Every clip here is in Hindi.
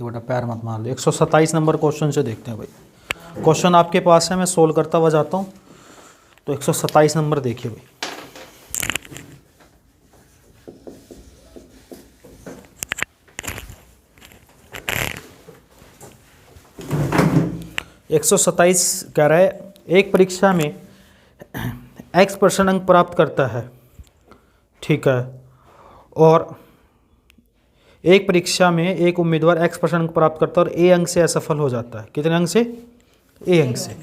देखो बेटा पैर मत मार लो। 127 नंबर क्वेश्चन से देखते हैं भाई। क्वेश्चन आपके पास है, मैं सोल्व करता हुआ जाता हूँ। तो 127 नंबर देखिए भाई। एक 127 कह रहा है एक परीक्षा में x% अंक प्राप्त करता है, ठीक है, और एक परीक्षा में एक उम्मीदवार x% अंक प्राप्त करता है और a अंक से असफल हो जाता है। कितने अंक से? a अंक से।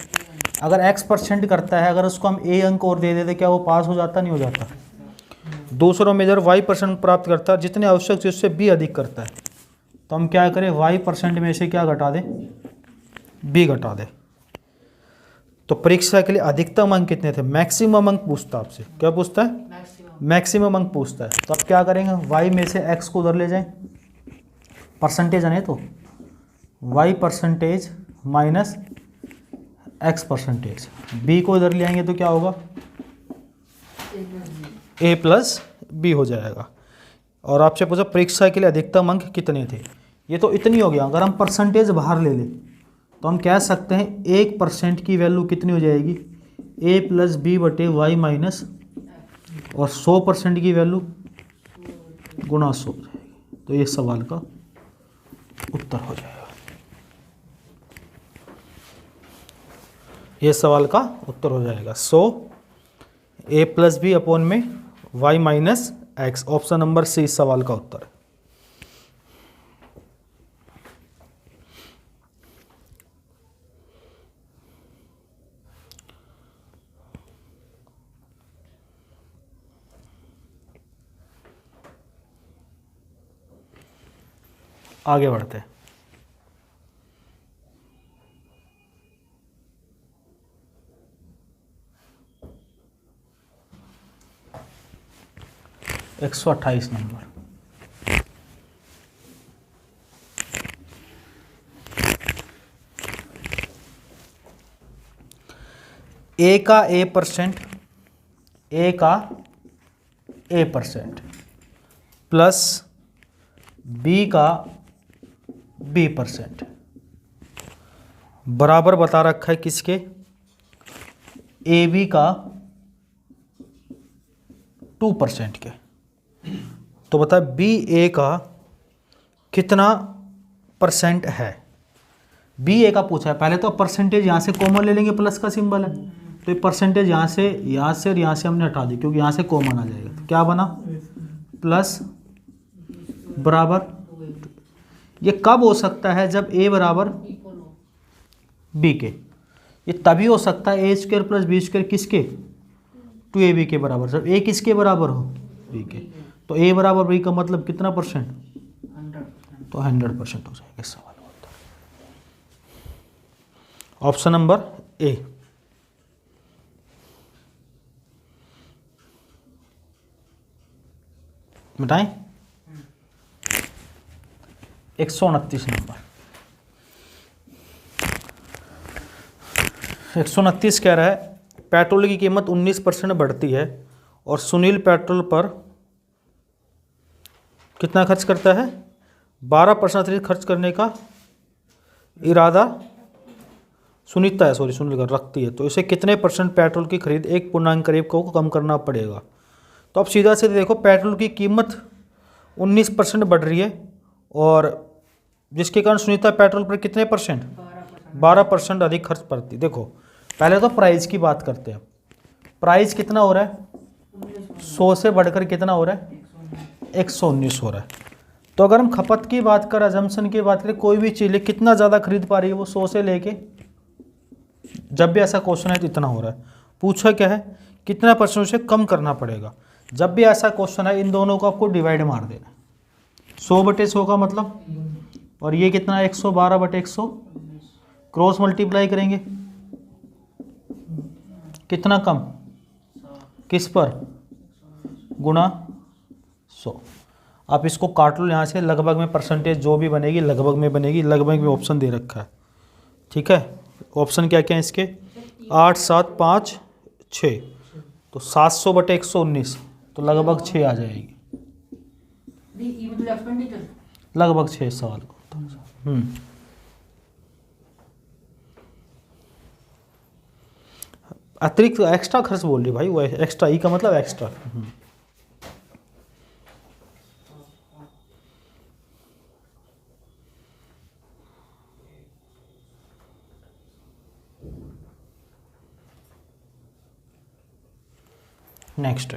अगर x% करता है, अगर उसको हम a अंक और दे देते, क्या वो पास हो जाता? नहीं हो जाता। दूसरा उम्मीदवार y% प्राप्त करता है, जितने आवश्यक चीज उससे b अधिक करता है, तो हम क्या करें? y% में से क्या घटा दें? b घटा दें। तो परीक्षा के लिए अधिकतम अंक कितने थे? मैक्सिमम अंक पूछता है आपसे। क्या पूछता है? मैक्सिमम अंक पूछता है। तो अब क्या करेंगे? y में से x को उधर ले जाएं, परसेंटेज है तो y% माइनस x%। b को इधर ले आएंगे तो क्या होगा? a प्लस b हो जाएगा। और आपसे पूछा परीक्षा के लिए अधिकतम अंक कितने थे? ये तो इतनी हो गया। अगर हम परसेंटेज बाहर ले लें तो हम कह सकते हैं 1% की वैल्यू कितनी हो जाएगी? a प्लस बी बटे वाई माइनस, और 100% की वैल्यू गुणा 100 हो जाएगी। तो ये सवाल का उत्तर हो जाएगा। ये सवाल का उत्तर हो जाएगा। 100 a प्लस बी अपॉन में y minus X. Option number C इस सवाल का उत्तर है। आगे बढ़ते हैं। एक 128 नंबर। a का a% प्लस b का b% बराबर बता रखा है किसके? ab का 2% के। तो बता ba का कितना परसेंट है? ba का पूछा है। पहले तो परसेंटेज यहाँ से कॉमन ले लेंगे, प्लस का सिंबल है, तो ये परसेंटेज यहाँ से और यहाँ से हमने हटा दी, क्योंकि यहाँ से कॉमन आ जाएगा। तो क्या बना? प्लस बराबर। ये कब हो सकता है? जब a बराबर b के। ये तभी हो सकता है a² प्लस b² किसके? 2ab के बराबर। जब a किसके बराबर हो? b के। तो a बराबर b का मतलब कितना परसेंट? 100%। तो 100% हो जाएगा इस सवाल का उत्तर। Option number A. बताएं। 129 नंबर। 129 कह रहा है पेट्रोल की कीमत 19% बढ़ती है और सुनील पेट्रोल पर कितना खर्च करता है? 12% अतिरिक्त खर्च करने का इरादा सुनील का रखती है। तो इसे कितने % पेट्रोल की खरीद 1 करीब को कम करना पड़ेगा? तो अब सीधा सीधा देखो, पेट्रोल की कीमत 19% बढ़ रही है और जिसके कारण सुनीता पेट्रोल पर कितने %? 12% अधिक खर्च पड़ती। देखो पहले तो प्राइस की बात करते हैं। प्राइस कितना हो रहा है? 100 से बढ़कर कितना हो रहा है? 119 हो रहा है। तो अगर हम खपत की बात करें, अजम्पशन की बात करें, कोई भी चीज़ कितना ज़्यादा खरीद पा रही है? वो 100 से लेके, जब भी ऐसा क्वेश्चन है तो इतना हो रहा है। पूछा क्या है? कितना % से कम करना पड़ेगा। जब भी ऐसा क्वेश्चन है इन दोनों को आपको डिवाइड मार देना। 100 बटे 100 का मतलब, और ये कितना? 112 बटे 100, क्रॉस मल्टीप्लाई करेंगे, कितना कम? किस पर? गुणा 100। आप इसको काट लो यहाँ से, लगभग में परसेंटेज जो भी बनेगी लगभग में बनेगी। लगभग में ऑप्शन दे रखा है, ठीक है। ऑप्शन क्या क्या है इसके? 8, 7, 5, 6। तो 700 बटे 119, तो लगभग 6 आ जाएगी। लगभग 6 सवाल को। अतिरिक्त एक्स्ट्रा खर्च बोल रही भाई, वो एक्स्ट्रा, ई का मतलब एक्स्ट्रा। नेक्स्ट,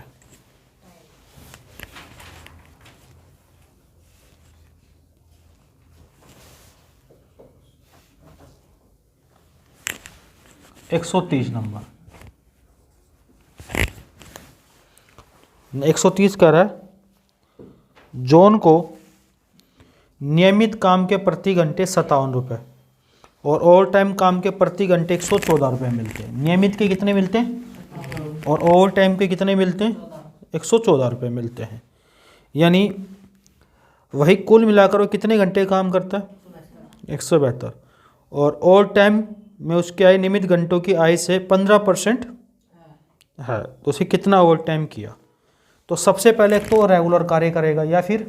एक 130 नंबर। 130 कह रहा है जॉन को नियमित काम के प्रति घंटे 57 रुपये और ओवर टाइम काम के प्रति घंटे 114 रुपये मिलते हैं। नियमित के कितने मिलते हैं और ओवर टाइम के कितने मिलते हैं? 114 रुपये मिलते हैं। यानी वही कुल मिलाकर वो कितने घंटे काम करता है? 172। और ओवर टाइम में उसकी आय नियमित घंटों की आय से 15% है, तो उसे कितना ओवर टाइम किया? तो सबसे पहले तो रेगुलर कार्य करेगा या फिर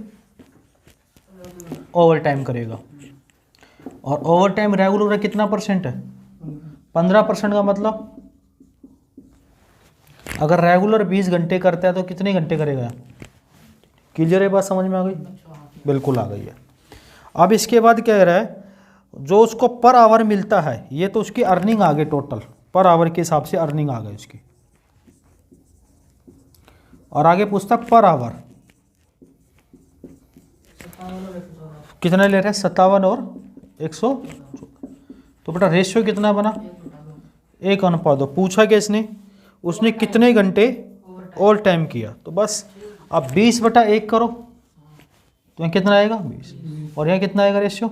ओवर टाइम करेगा। और ओवर टाइम रेगुलर कितना परसेंट है? 15% का मतलब अगर रेगुलर 20 घंटे करता है तो कितने घंटे करेगा? क्लियर है बात, समझ में आ गई? बिल्कुल आ गई है। अब इसके बाद क्या कह रहा है, जो उसको पर आवर मिलता है, ये तो उसकी अर्निंग आ गई, टोटल पर आवर के हिसाब से अर्निंग आ गई उसकी। और आगे पूछता पर आवर कितना ले रहे हैं? 57 और 100। तो बेटा रेशियो कितना बना? 1:2। पूछा क्या इसने? उसने कितने घंटे ओवर टाइम किया। तो बस अब 20/1 करो तो यहाँ कितना आएगा? 20। और यहाँ कितना आएगा रेशियो?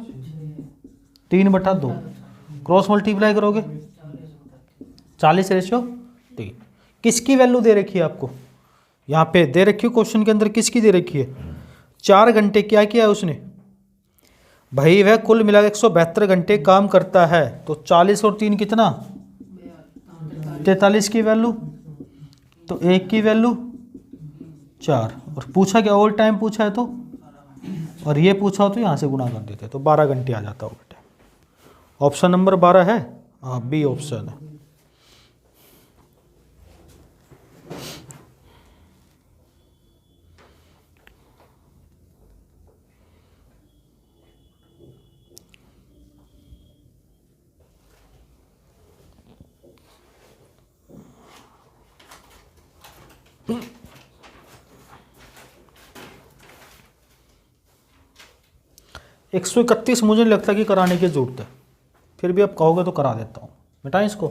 3/2। क्रॉस मल्टीप्लाई करोगे 40:3। किसकी वैल्यू दे रखी है आपको? यहाँ पे दे रखी है क्वेश्चन के अंदर, किसकी दे रखी है? 4 घंटे क्या किया है उसने भाई? वह कुल मिलाकर 172 घंटे काम करता है। तो 40 और 3 कितना? 43 की वैल्यू, तो 1 की वैल्यू 4। और पूछा क्या? ओवर टाइम पूछा है तो, और ये पूछा हो तो यहाँ से गुणा कर देते, तो 12 घंटे आ जाता ओवर टाइम। ऑप्शन नंबर 12 है, हाँ बी ऑप्शन है। एक 131 मुझे नहीं लगता कि कराने की जरूरत है, फिर भी आप कहोगे तो करा देता हूँ। मिटाएं इसको।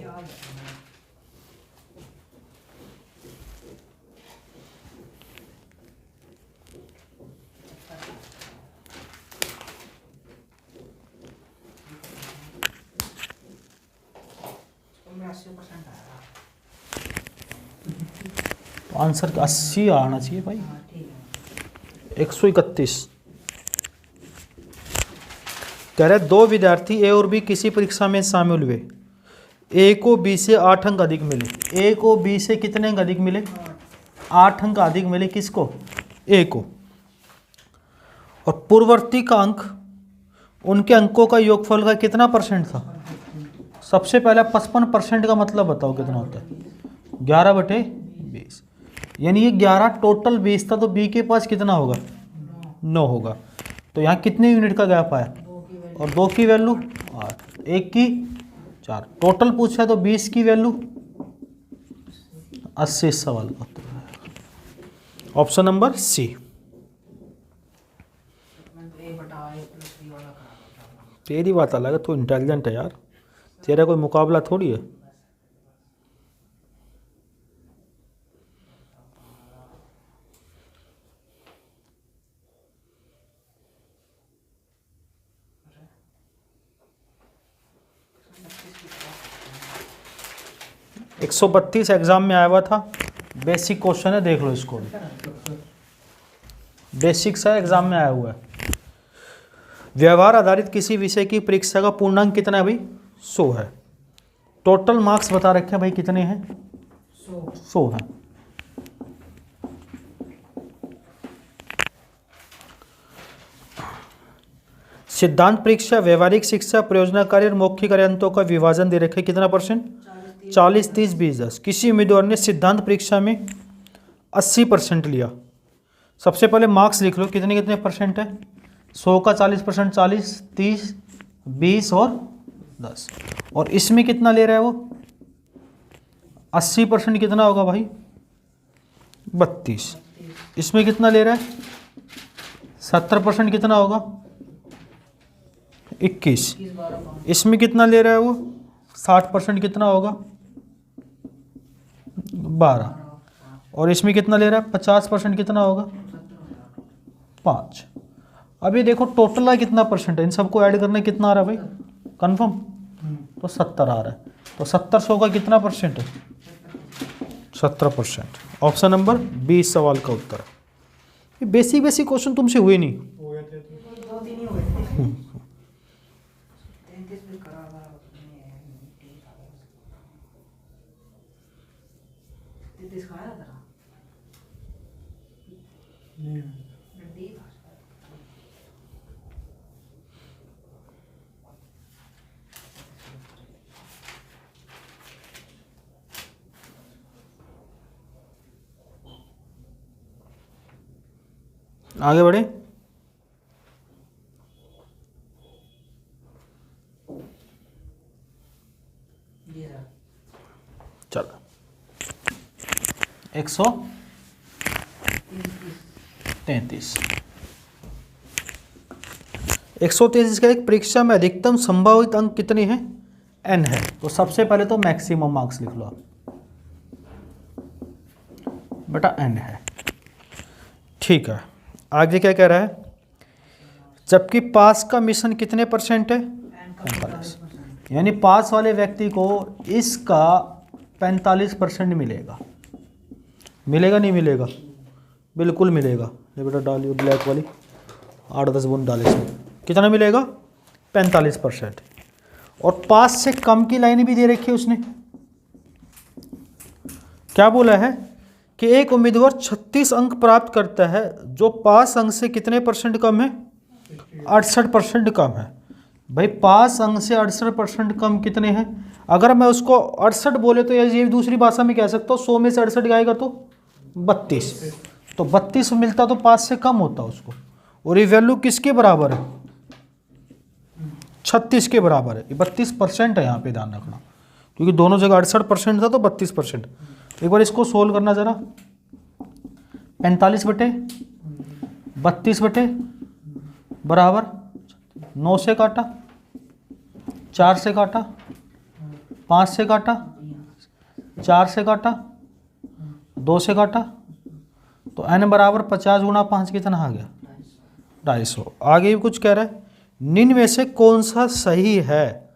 तो आंसर 80 आना चाहिए भाई। 131 कह रहे 2 विद्यार्थी ए और बी किसी परीक्षा में शामिल हुए। ए को बी से 8 अंक अधिक मिले। ए को बी से कितने अंक अधिक मिले? 8 अंक अधिक मिले। किसको? ए को। और पूर्ववर्ती का अंक उनके अंकों का योगफल का कितना परसेंट था? सबसे पहले 55% का मतलब बताओ कितना होता है? 11/20। यानी ये 11 टोटल 20 था, तो बी के पास कितना होगा? 9 होगा। तो यहाँ कितने यूनिट का गैप आया? और 2 की वैल्यू 8, 1 की 4, टोटल पूछा है तो 20 की वैल्यू 80। इस सवाल का उत्तर ऑप्शन नंबर सी। तेरी बात अलग है, तू इंटेलिजेंट है यार, तेरा कोई मुकाबला थोड़ी है। एक 132 एग्जाम में आया हुआ था, बेसिक क्वेश्चन है, देख लो इसको। बेसिक सा एग्जाम में आया हुआ है। व्यवहार आधारित किसी विषय की परीक्षा का पूर्णांक कितना है भाई? 100 है। टोटल मार्क्स बता रखे हैं भाई, कितने हैं? 100 है। सिद्धांत परीक्षा, व्यवहारिक शिक्षा, प्रयोजना कार्य और मौखिक कार्यांतों का विभाजन दे रखे कितना परसेंट? 40, 30, 20, 10। किसी उम्मीदवार ने सिद्धांत परीक्षा में 80% लिया। सबसे पहले मार्क्स लिख लो कितने कितने परसेंट है। 100 का 40%, 40, 30, 20 और 10। और इसमें कितना ले रहा है वो? 80% कितना होगा भाई? 32। इसमें कितना ले रहा है? 70% कितना होगा? 21। इसमें कितना ले रहा है वो? 60% कितना होगा? 12। और इसमें कितना ले रहा है? 50% कितना होगा? 5। अभी देखो टोटल है कितना परसेंट है, इन सबको ऐड करना कितना आ रहा है भाई? कंफर्म? तो 70 आ रहा है। तो 70 100 का कितना परसेंट है? 70%। ऑप्शन नंबर 20 सवाल का उत्तर है। ये बेसिक बेसिक क्वेश्चन तुमसे हुए नहीं। आगे बढ़े। चलो 133। 133 का एक परीक्षा में अधिकतम संभावित अंक कितने हैं? n है। तो सबसे पहले तो मैक्सिमम मार्क्स लिख लो आप बेटा, n है। ठीक है, आगे क्या कह रहा है? जबकि पास का मिशन कितने परसेंट है? 45। यानी पास वाले व्यक्ति को इसका 45% मिलेगा। मिलेगा नहीं मिलेगा? बिल्कुल मिलेगा। ये बेटा डालियो ब्लैक वाली 8-10 बूंद डाले इसमें। कितना मिलेगा? 45%। और पास से कम की लाइन भी दे रखी है उसने। क्या बोला है कि एक उम्मीदवार 36 अंक प्राप्त करता है जो पास अंक से कितने परसेंट कम है? 68% कम है। भाई पास अंक से 68% कम कितने हैं? अगर मैं उसको 68 बोले तो ये दूसरी भाषा में कह सकता हूँ 100 में से 68 जाएगा तो 32। तो 32 मिलता तो पास से कम होता उसको। और ये वैल्यू किसके बराबर है? 36 के बराबर है। 32% है यहाँ पे, ध्यान रखना, क्योंकि दोनों जगह 68% था तो 32%। एक बार इसको सोल्व करना जरा। 45/32 बराबर 9 से काटा, 4 से काटा, 5 से काटा, 4 से काटा, 2 से काटा, तो n बराबर 50 गुणा 5 कितना आ गया? 250। आगे भी कुछ कह रहा है, निम्न में से कौन सा सही है?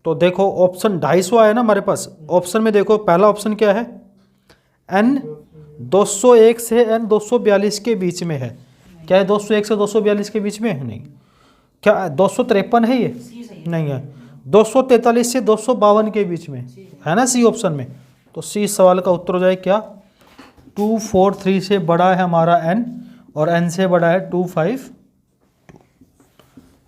तो देखो ऑप्शन 250 आया ना हमारे पास। ऑप्शन में देखो पहला ऑप्शन क्या है? n 201 से n 242 के बीच में है। क्या है 201 से 242 के बीच में है? नहीं। क्या 253 है ये? नहीं है। 243 से 252 के बीच में है ना सी ऑप्शन में। तो सी सवाल का उत्तर हो जाए क्या? 243 से बड़ा है हमारा n और n से बड़ा है 252।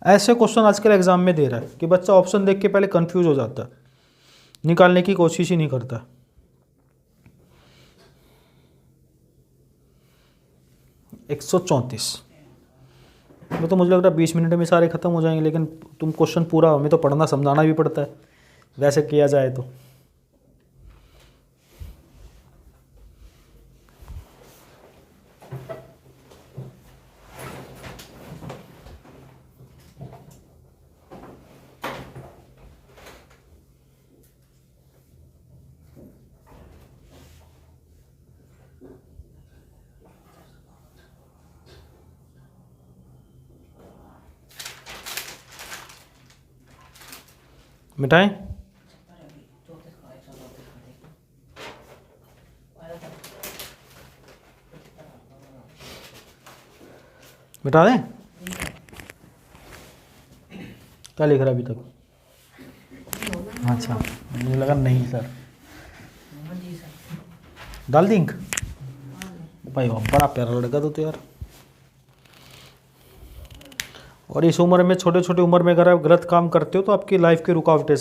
ऐसे क्वेश्चन आजकल एग्जाम में दे रहा है कि बच्चा ऑप्शन देख के पहले कंफ्यूज हो जाता है, निकालने की कोशिश ही नहीं करता। 134 वो तो मुझे लग रहा है 20 मिनट में सारे खत्म हो जाएंगे, लेकिन तुम क्वेश्चन पूरा हमें तो पढ़ना समझाना भी पड़ता है वैसे किया जाए तो। मिटाएं? मिटा दें? क्या लिख रहा है अभी तक? अच्छा, मुझे लगा नहीं सर। डाल दी इंक? भाई वाह, बड़ा प्यारा लड़का तो यार। और इस उम्र में, छोटे छोटे उम्र में अगर आप गलत काम करते हो तो आपकी लाइफ की रुकावट है,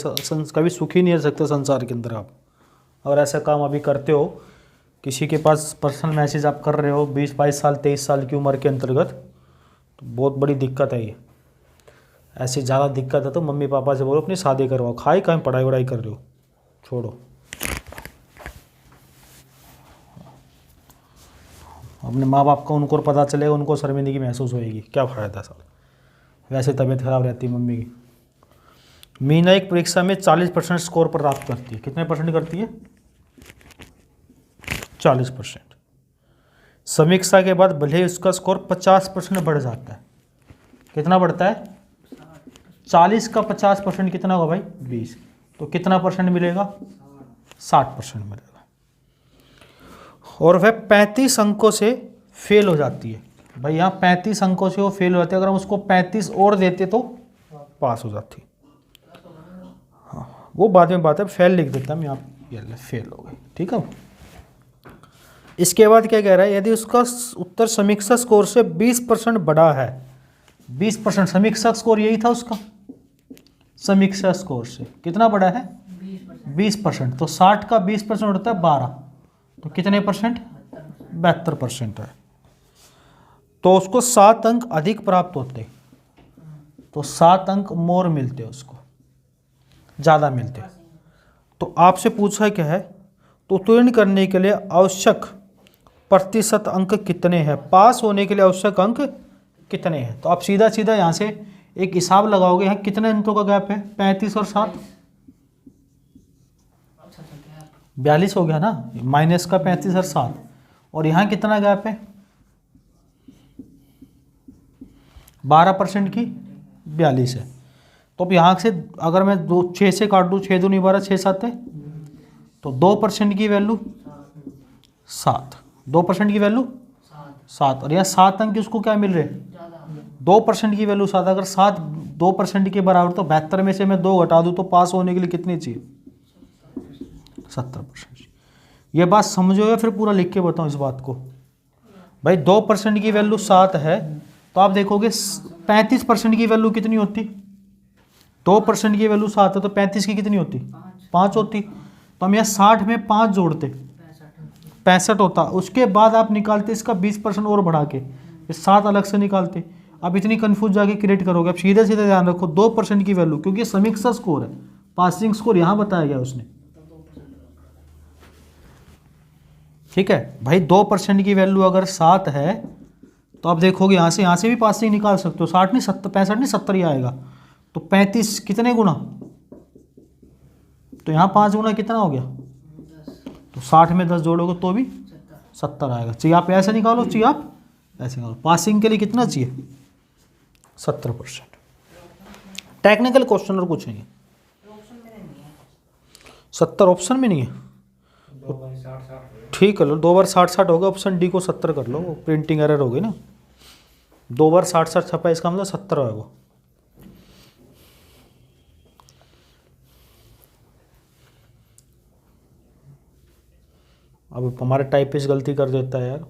कभी सुखी नहीं रह सकते संसार के अंदर आप। अगर ऐसा काम अभी करते हो, किसी के पास पर्सनल मैसेज आप कर रहे हो 20-22 साल 23 साल की उम्र के अंतर्गत, तो बहुत बड़ी दिक्कत है ये। ऐसी ज़्यादा दिक्कत है तो मम्मी पापा से बोलो अपनी शादी करवाओ, खाई कहीं पढ़ाई वढ़ाई कर रहे हो, छोड़ो। अपने माँ बाप का उनको पता चलेगा, उनको शर्मिंदगी महसूस होएगी, क्या फ़ायदा साल। वैसे तबीयत खराब रहती है मम्मी की। मीना एक परीक्षा में 40% स्कोर प्राप्त करती है। कितने परसेंट करती है? 40%। समीक्षा के बाद भले ही उसका स्कोर 50% बढ़ जाता है। कितना बढ़ता है? 40 का 50% कितना होगा भाई? 20। तो कितना परसेंट मिलेगा? 60% मिलेगा। और वह 35 अंकों से फेल हो जाती है। भाई यहाँ 35 अंकों से वो फेल हो जाती है, अगर हम उसको 35 और देते तो पास हो जाती। हाँ, वो बाद में बात है, फेल लिख देता हम यहाँ, ये फेल हो गई, ठीक है। इसके बाद क्या कह रहा है? यदि उसका उत्तर समीक्षा स्कोर से 20% बड़ा है, 20% समीक्षा स्कोर यही था उसका, समीक्षा स्कोर से कितना बड़ा है? 20%। तो 60 का 20% होता है 12, तो कितने परसेंट? 72% है। तो उसको 7 अंक अधिक प्राप्त होते, तो 7 अंक मोर मिलते, उसको ज़्यादा मिलते। तो आपसे पूछा क्या है? तो उत्तीर्ण करने के लिए आवश्यक प्रतिशत अंक कितने हैं? पास होने के लिए आवश्यक अंक कितने हैं? तो आप सीधा सीधा यहाँ से एक हिसाब लगाओगे, यहाँ कितने अंकों का गैप है? 35 और 7, 42 हो गया ना, माइनस का 35 और 7। और यहाँ कितना गैप है? 12% की 42 है। तो अब यहाँ से अगर मैं 6 से काट दूँ, 6 दूनी 12, 6 7 है, तो 2% की वैल्यू 7, 2% की वैल्यू 7। और यहाँ 7 अंक उसको क्या मिल रहे? 2% की वैल्यू 7। अगर 7 2% के बराबर, तो 72 में से मैं 2 घटा दूँ तो पास होने के लिए कितनी चाहिए? 70%। ये बात समझो या फिर पूरा लिख के बताऊँ इस बात को? भाई 2% की वैल्यू 7 है, तो आप देखोगे 35% की वैल्यू कितनी होती? 2% की वैल्यू 7 है, तो 35 की कितनी होती? 5 होती। तो हम यहाँ 60 में 5 जोड़ते, 65 होता। उसके बाद आप निकालते इसका 20% और बढ़ा के, 7 अलग से निकालते। अब इतनी कंफ्यूज जाके क्रिएट करोगे। अब सीधे सीधे ध्यान रखो, 2% की वैल्यू, क्योंकि समीक्षा स्कोर है, पासिंग स्कोर यहाँ बताया गया उसने, ठीक है भाई। 2% की वैल्यू अगर 7 है, तो आप देखोगे यहाँ से भी पासिंग निकाल सकते हो। 60 नहीं 70, 65 नहीं 70 ही आएगा। तो 35 कितने गुना? तो यहाँ 5 गुना कितना हो गया? तो 60 में 10 जोड़ोगे तो भी 70 आएगा। चाहिए आप ऐसे निकालो, चाहिए आप ऐसे निकालो। पासिंग के लिए कितना चाहिए? 70%। टेक्निकल क्वेश्चन और कुछ नहीं है। 70 ऑप्शन में नहीं है, ठीक है लो, 2 बार 60-60 होगा, ऑप्शन डी को 70 कर लो, प्रिंटिंग एरर हो गई ना। 2 बार 60-60 छपा, इसका मतलब 70 है वो। अब हमारे टाइपिस्ट गलती कर देता है यार।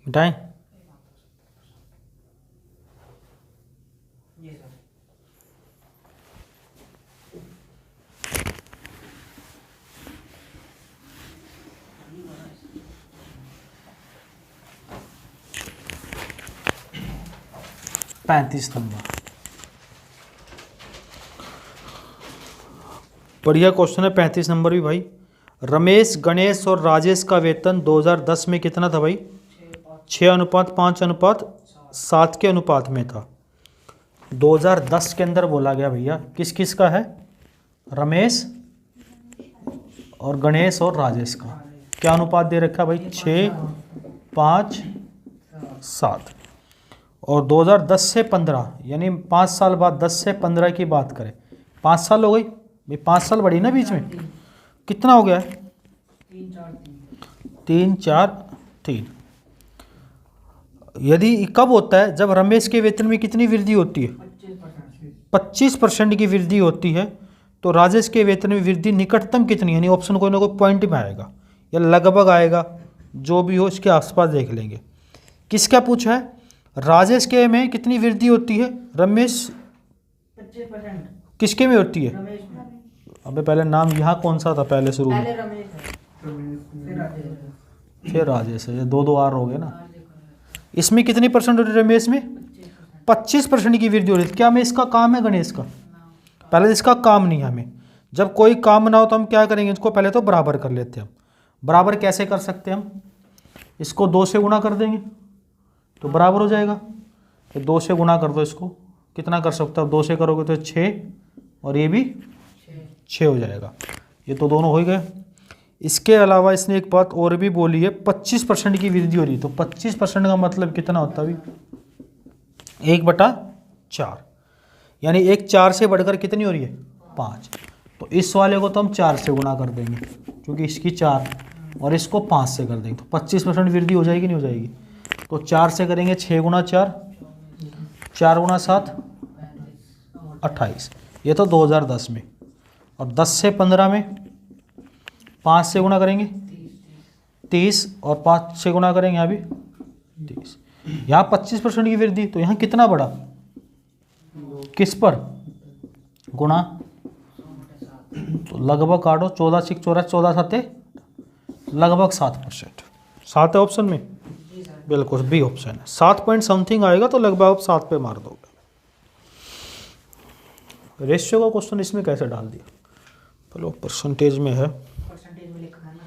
मिटाएं? पैंतीस नंबर, बढ़िया क्वेश्चन है 35 नंबर भी भाई। रमेश, गणेश और राजेश का वेतन 2010 में कितना था भाई? 6:5:7 के अनुपात में था। 2010 के अंदर बोला गया भैया, किस किस का है? रमेश और गणेश और राजेश का क्या अनुपात दे रखा भाई? 6:5:7। और 2010 से 15 यानी 5 साल बाद, 10 से 15 की बात करें, 5 साल हो गई भाई, 5 साल बढ़ी ना बीच में, कितना हो गया है? 3 4 3। यदि कब होता है? जब रमेश के वेतन में कितनी वृद्धि होती है? 25% की वृद्धि होती है। तो राजेश के वेतन में वृद्धि निकटतम कितनी, यानी ऑप्शन कोई ना कोई पॉइंट में आएगा या लगभग आएगा, जो भी हो इसके आसपास देख लेंगे। किसका पूछा है? राजेश के में कितनी वृद्धि होती है? रमेश 25%। किसके में होती है? रमेश में। अबे पहले नाम यहाँ कौन सा था पहले शुरू में? पहले रमेश है, फिर राजेश है। फिर राजेश है, ये दो आर हो गए ना। इसमें कितनी परसेंट हो रही है रमेश में? 25% की वृद्धि हो रही है। क्या मैं इसका काम है गणेश का? पहले इसका काम नहीं है हमें। जब कोई काम ना हो तो हम क्या करेंगे? इसको पहले तो बराबर कर लेते हैं हम। बराबर कैसे कर सकते हैं हम? इसको 2 से गुणा कर देंगे तो बराबर हो जाएगा। तो 2 से गुणा कर दो इसको, कितना कर सकते हो? 2 से करोगे तो 6 और ये भी 6 हो जाएगा। ये तो दोनों हो ही गए। इसके अलावा इसने एक बात और भी बोली है, 25% की वृद्धि हो रही है। तो 25% का मतलब कितना होता है? 1/4, यानी 1 4 से बढ़कर कितनी हो रही है? 5। तो इस वाले को तो हम 4 से गुणा कर देंगे क्योंकि इसकी 4 और इसको 5 से कर देंगे तो 25% वृद्धि हो जाएगी नहीं हो जाएगी? तो 4 से करेंगे 6 गुणा 4, 4 गुणा 7 28। ये तो 2010 में। और 10 से 15 में 5 से गुणा करेंगे 30 और 5 से गुणा करेंगे यहाँ भी 30। यहाँ 25% की वृद्धि, तो यहाँ कितना बढ़ा? किस पर? गुणा, तो लगभग काटो, 14 6 14 14 7 लगभग 7%। 7 है ऑप्शन में? बिल्कुल बी ऑप्शन है। 7 पॉइंट समथिंग आएगा तो लगभग आप 7 पे मार दोगे। रेशियो का क्वेश्चन इसमें कैसे डाल दिया? चलो परसेंटेज में है। परसेंटेज में लिखा है ना।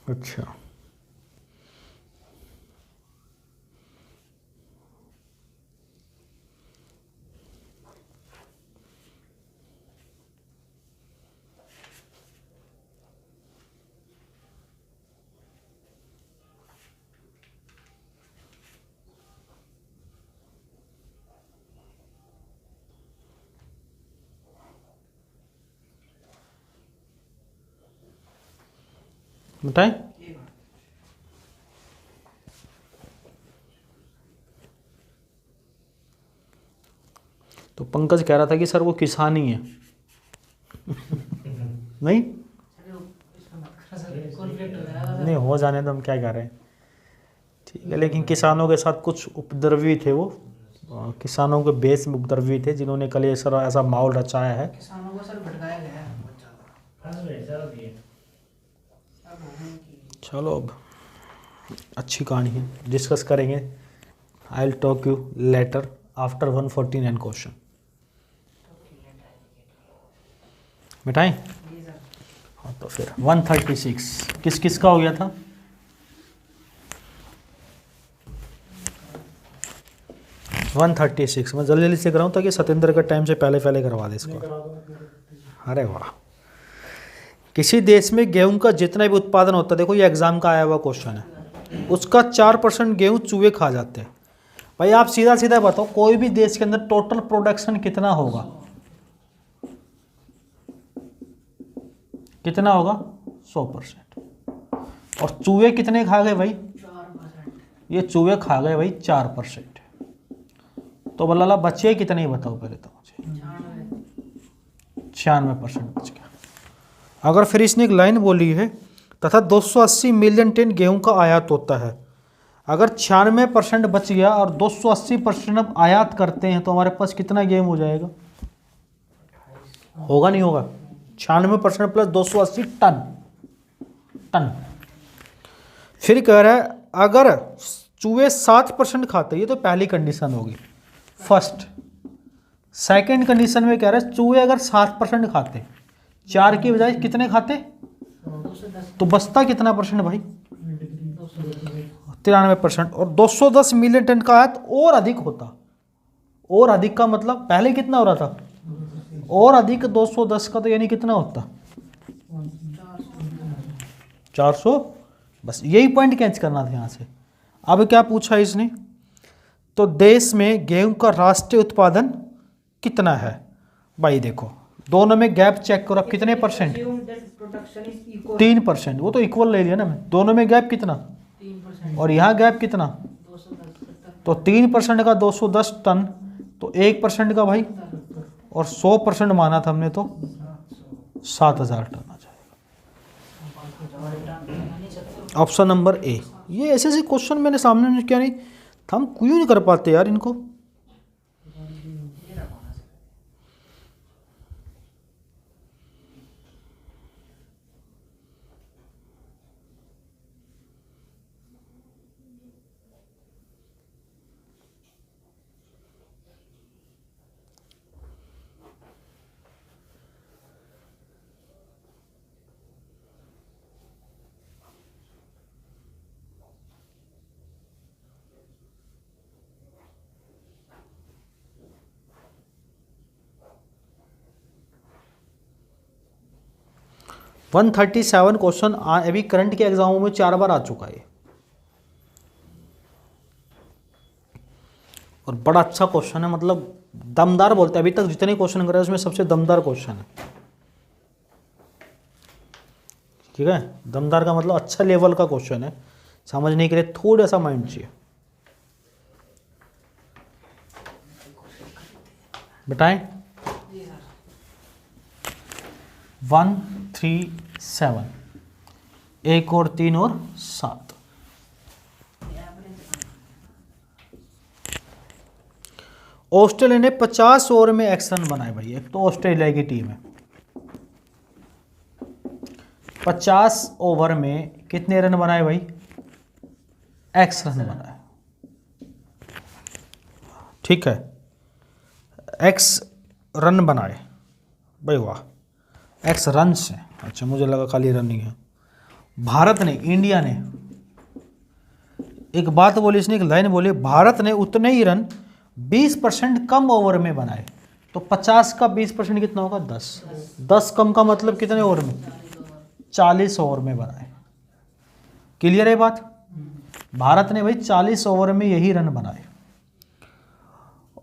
अच्छा, बताएं। तो पंकज कह रहा था कि सर वो किसान ही है। नहीं नहीं, हो जाने तो हम क्या कह रहे हैं, ठीक है। लेकिन किसानों के साथ कुछ उपद्रवी थे वो, किसानों के बेस में उपद्रवी थे जिन्होंने कल ये सर ऐसा माहौल रचाया है। किसानों को सर भटकाया गया है बहुत ज़्यादा। चलो अब अच्छी कहानी है, डिस्कस करेंगे। I will talk you later after 149 question. मिटाएं? हाँ तो फिर 136 किस किस का हो गया था? वन 136 मैं जल्दी जल्दी से कराऊँ ताकि सत्येंद्र का टाइम से पहले पहले करवा दे इसको। अरे वाह। किसी देश में गेहूं का जितना भी उत्पादन होता है, देखो ये एग्जाम का आया हुआ क्वेश्चन है, उसका 4% गेहूं चूहे खा जाते हैं। भाई आप सीधा सीधा बताओ कोई भी देश के अंदर टोटल प्रोडक्शन कितना होगा? कितना होगा? 100%। और चूहे कितने खा गए भाई? 4%। ये चूहे खा गए भाई 4%। तो बल्ला बचे कितने ही बताओ पहले तो मुझे। 96% बच गया। अगर फिर इसने एक लाइन बोली है तथा 280 मिलियन टन गेहूं का आयात होता है, अगर 96% बच गया और 280% अब आयात करते हैं तो हमारे पास कितना गेहूं हो जाएगा? होगा नहीं होगा? 96% प्लस 280 टन। फिर कह रहा है अगर चूहे 7% खाते, ये तो पहली कंडीशन होगी फर्स्ट। सेकंड कंडीशन में कह रहा है चूहे अगर 7% खाते, 4 की बजाय कितने खाते, तो बचता कितना परसेंट भाई? 93%। और 210 मिलियन टन का आयात और अधिक होता। और अधिक का मतलब पहले कितना हो रहा था? और अधिक 210 का, तो यानी कितना होता? 400। बस यही पॉइंट कैच करना था यहाँ से। अब क्या पूछा इसने, तो देश में गेहूं का राष्ट्रीय उत्पादन कितना है? भाई देखो दोनों में गैप चेक करो, कितने परसेंट? 3%। वो तो इक्वल ले लिया ना मैं, दोनों में गैप कितना? और यहाँ गैप कितना, 210 तो 3% का 210 टन, तो 1% का भाई, और 100% माना था हमने तो 7,000 टन आ जाएगा। Option number A. ये ऐसे ऐसे क्वेश्चन मैंने सामने क्या नहीं, हम क्यों नहीं कर पाते यार इनको। 137 क्वेश्चन अभी करंट के एग्जामों में 4 बार आ चुका है, और बड़ा अच्छा क्वेश्चन है, मतलब दमदार बोलते हैं, अभी तक जितने क्वेश्चन करे उसमें सबसे दमदार क्वेश्चन है। ठीक है, दमदार का मतलब अच्छा लेवल का क्वेश्चन है, समझने के लिए थोड़ा सा माइंड चाहिए। बताएं। 137, 1 और 3 और 7। ऑस्ट्रेलिया ने 50 ओवर में एक्स रन बनाए भाई, एक तो ऑस्ट्रेलिया की टीम है, 50 ओवर में कितने रन बनाए भाई, एक्स रन बनाए। ठीक है, एक्स रन बनाए भाई, वाह, एक्स रन से, अच्छा मुझे लगा खाली रनिंग है। भारत ने, इंडिया ने एक बात बोली, इसने एक लाइन बोली, भारत ने उतने ही रन 20% कम ओवर में बनाए, तो 50 का 20% कितना होगा, 10। 10 कम का मतलब कितने ओवर में, 40 ओवर में बनाए। क्लियर है बात। भारत ने भाई 40 ओवर में यही रन बनाए,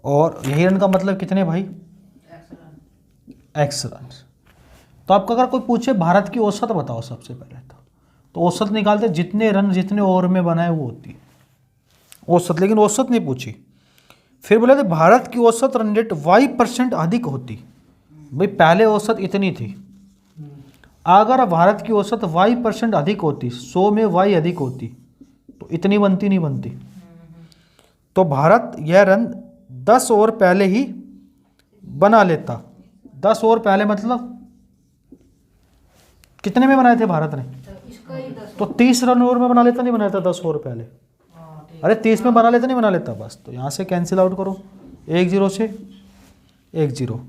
और यही रन का मतलब कितने भाई, एक्स रन। तो आपका अगर कोई पूछे भारत की औसत बताओ सबसे पहले, तो औसत निकालते, जितने रन जितने ओवर में बनाए वो होती है औसत, लेकिन औसत नहीं पूछी। फिर बोले थे भारत की औसत रन रेट y% अधिक होती, भाई पहले औसत इतनी थी, अगर भारत की औसत y% अधिक होती, 100 में y अधिक होती, तो इतनी बनती नहीं बनती। तो भारत यह रन 10 ओवर पहले ही बना लेता। 10 ओवर पहले मतलब कितने में बनाए थे भारत ने, तो 30 रन ओवर में बना लेता, नहीं बनाया था 10 ओवर पहले, अरे 30 में बना लेता, नहीं बना लेता, बस। तो यहाँ से कैंसिल आउट करो, 1-0 से 1-0,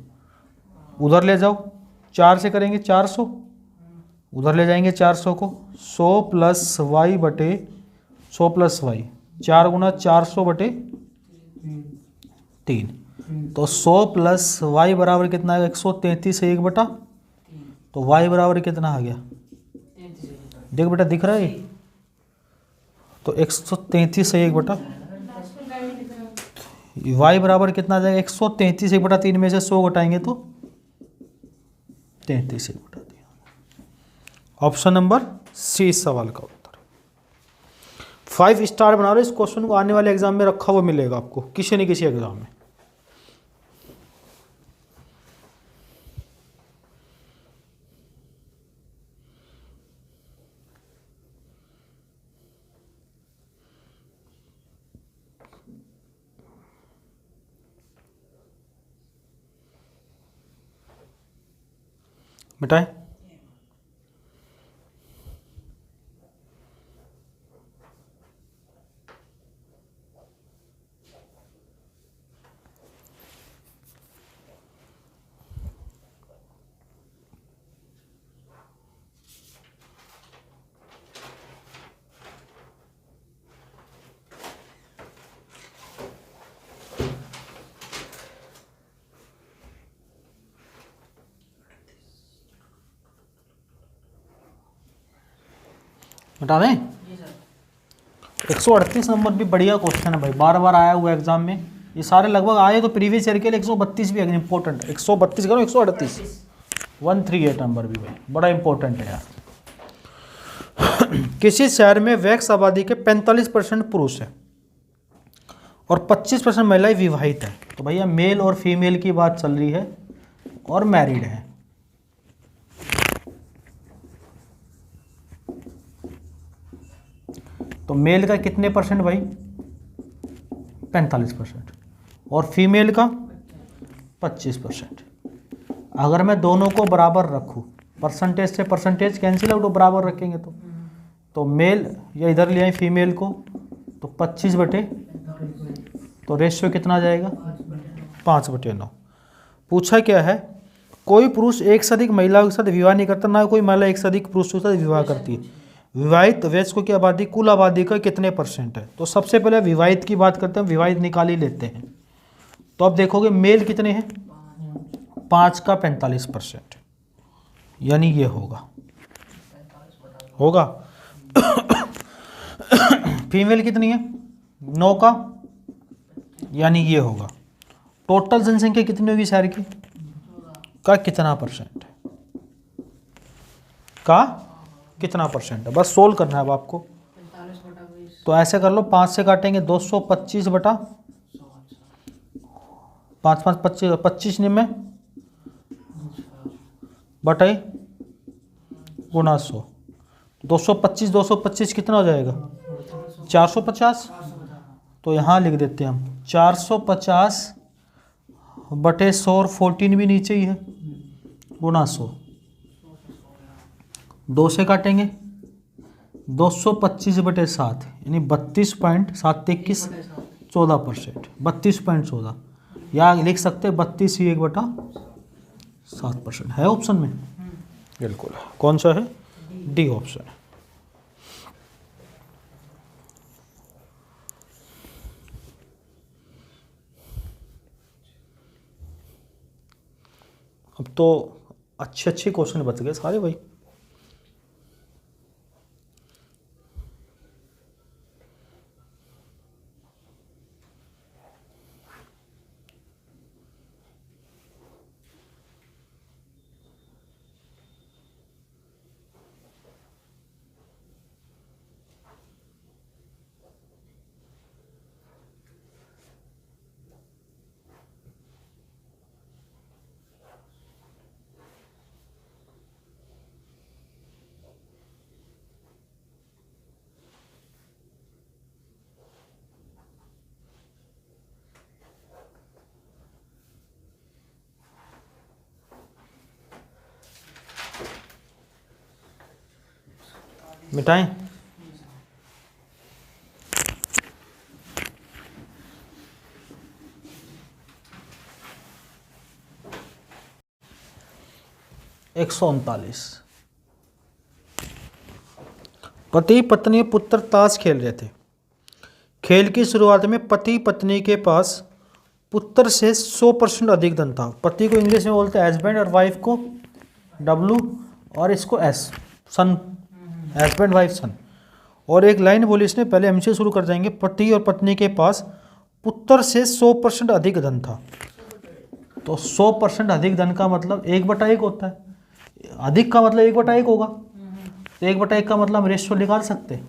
उधर ले जाओ, 4 से करेंगे 400, उधर ले जाएंगे 400 को, 100 प्लस वाई बटे 100 प्लस वाई, 4 गुना 400 बटे 3, तो 100 प्लस वाई बराबर कितना है, 133 से 1 बटा, तो वाई बराबर कितना आ गया, देख बेटा दिख रहा है, तो 133 से 1 बटा, वाई बराबर कितना आ जाएगा, 133 1 बटा 3 में से 100 घटाएंगे तो 33 1 बटा 3। ऑप्शन नंबर सी इस सवाल का उत्तर। 5 स्टार बना रहे, इस क्वेश्चन को आने वाले एग्जाम में रखा हुआ मिलेगा आपको किसी न किसी एग्जाम में। मिटाएं। बता दें। 138 नंबर भी बढ़िया क्वेश्चन है भाई, बार बार आया हुआ एग्जाम में, ये सारे लगभग आए, तो प्रीवियस ईयर के लिए 132 भी इंपॉर्टेंट है, 132 करो 138, 138 नंबर भी भाई बड़ा इंपॉर्टेंट है यार। किसी शहर में वैक्स आबादी के 45% पुरुष है और 25% महिलाएं विवाहित है। तो भैया मेल और फीमेल की बात चल रही है और मैरिड है। तो मेल का कितने परसेंट भाई? 45% और फीमेल का 25%। अगर मैं दोनों को बराबर रखूं, परसेंटेज से परसेंटेज कैंसिल आउट, बराबर रखेंगे तो मेल या इधर ले आए फीमेल को, तो 25 बटे, तो रेशियो कितना आ जाएगा? 5/9। पूछा क्या है? कोई पुरुष एक से अधिक महिलाओं के साथ विवाह नहीं करता, ना कोई महिला एक से अधिक पुरुषों के साथ विवाह करती है। विवाहित वयस्कों की आबादी कुल आबादी का कितने परसेंट है? तो सबसे पहले विवाहित की बात करते हैं, विवाहित निकाल ही लेते हैं। तो अब देखोगे मेल कितने हैं? 5 का 45%, यानी ये होगा। फीमेल कितनी है? 9 का, यानी ये होगा। टोटल जनसंख्या कितनी होगी शहर की? का कितना परसेंट है? का कितना परसेंट है? बस सोल्व करना है अब आपको। 45/20। तो ऐसे कर लो, 5 से काटेंगे 225 बटा 5 5 25 25 निम्न बटाई गुना 100। 225 कितना हो जाएगा? 450। तो यहाँ लिख देते हैं हम 450 बटे 100 और 14 भी नीचे ही है, गुना 100। 2 से काटेंगे 225 बटे 7, यानी 32.721 14%, 32.14, या लिख सकते 32.1/7% है ऑप्शन में। बिल्कुल, कौन सा है? डी ऑप्शन है। अब तो अच्छे क्वेश्चन बच गए सारे भाई। मिटाएं? एक 139। पति पत्नी पुत्र ताश खेल रहे थे। खेल की शुरुआत में पति पत्नी के पास पुत्र से 100% अधिक धन था। पति को इंग्लिश में बोलते हैं हस्बैंड और वाइफ को W और इसको S, सन, हस्बैंड वाइफ सन। और एक लाइन बोली इसने, पहले हमसे शुरू कर जाएंगे। पति और पत्नी के पास पुत्र से 100% अधिक धन था। तो 100% अधिक धन का मतलब 1/1 होता है। अधिक का मतलब 1/1 होगा। तो 1/1 का मतलब हम रेशियो निकाल सकते हैं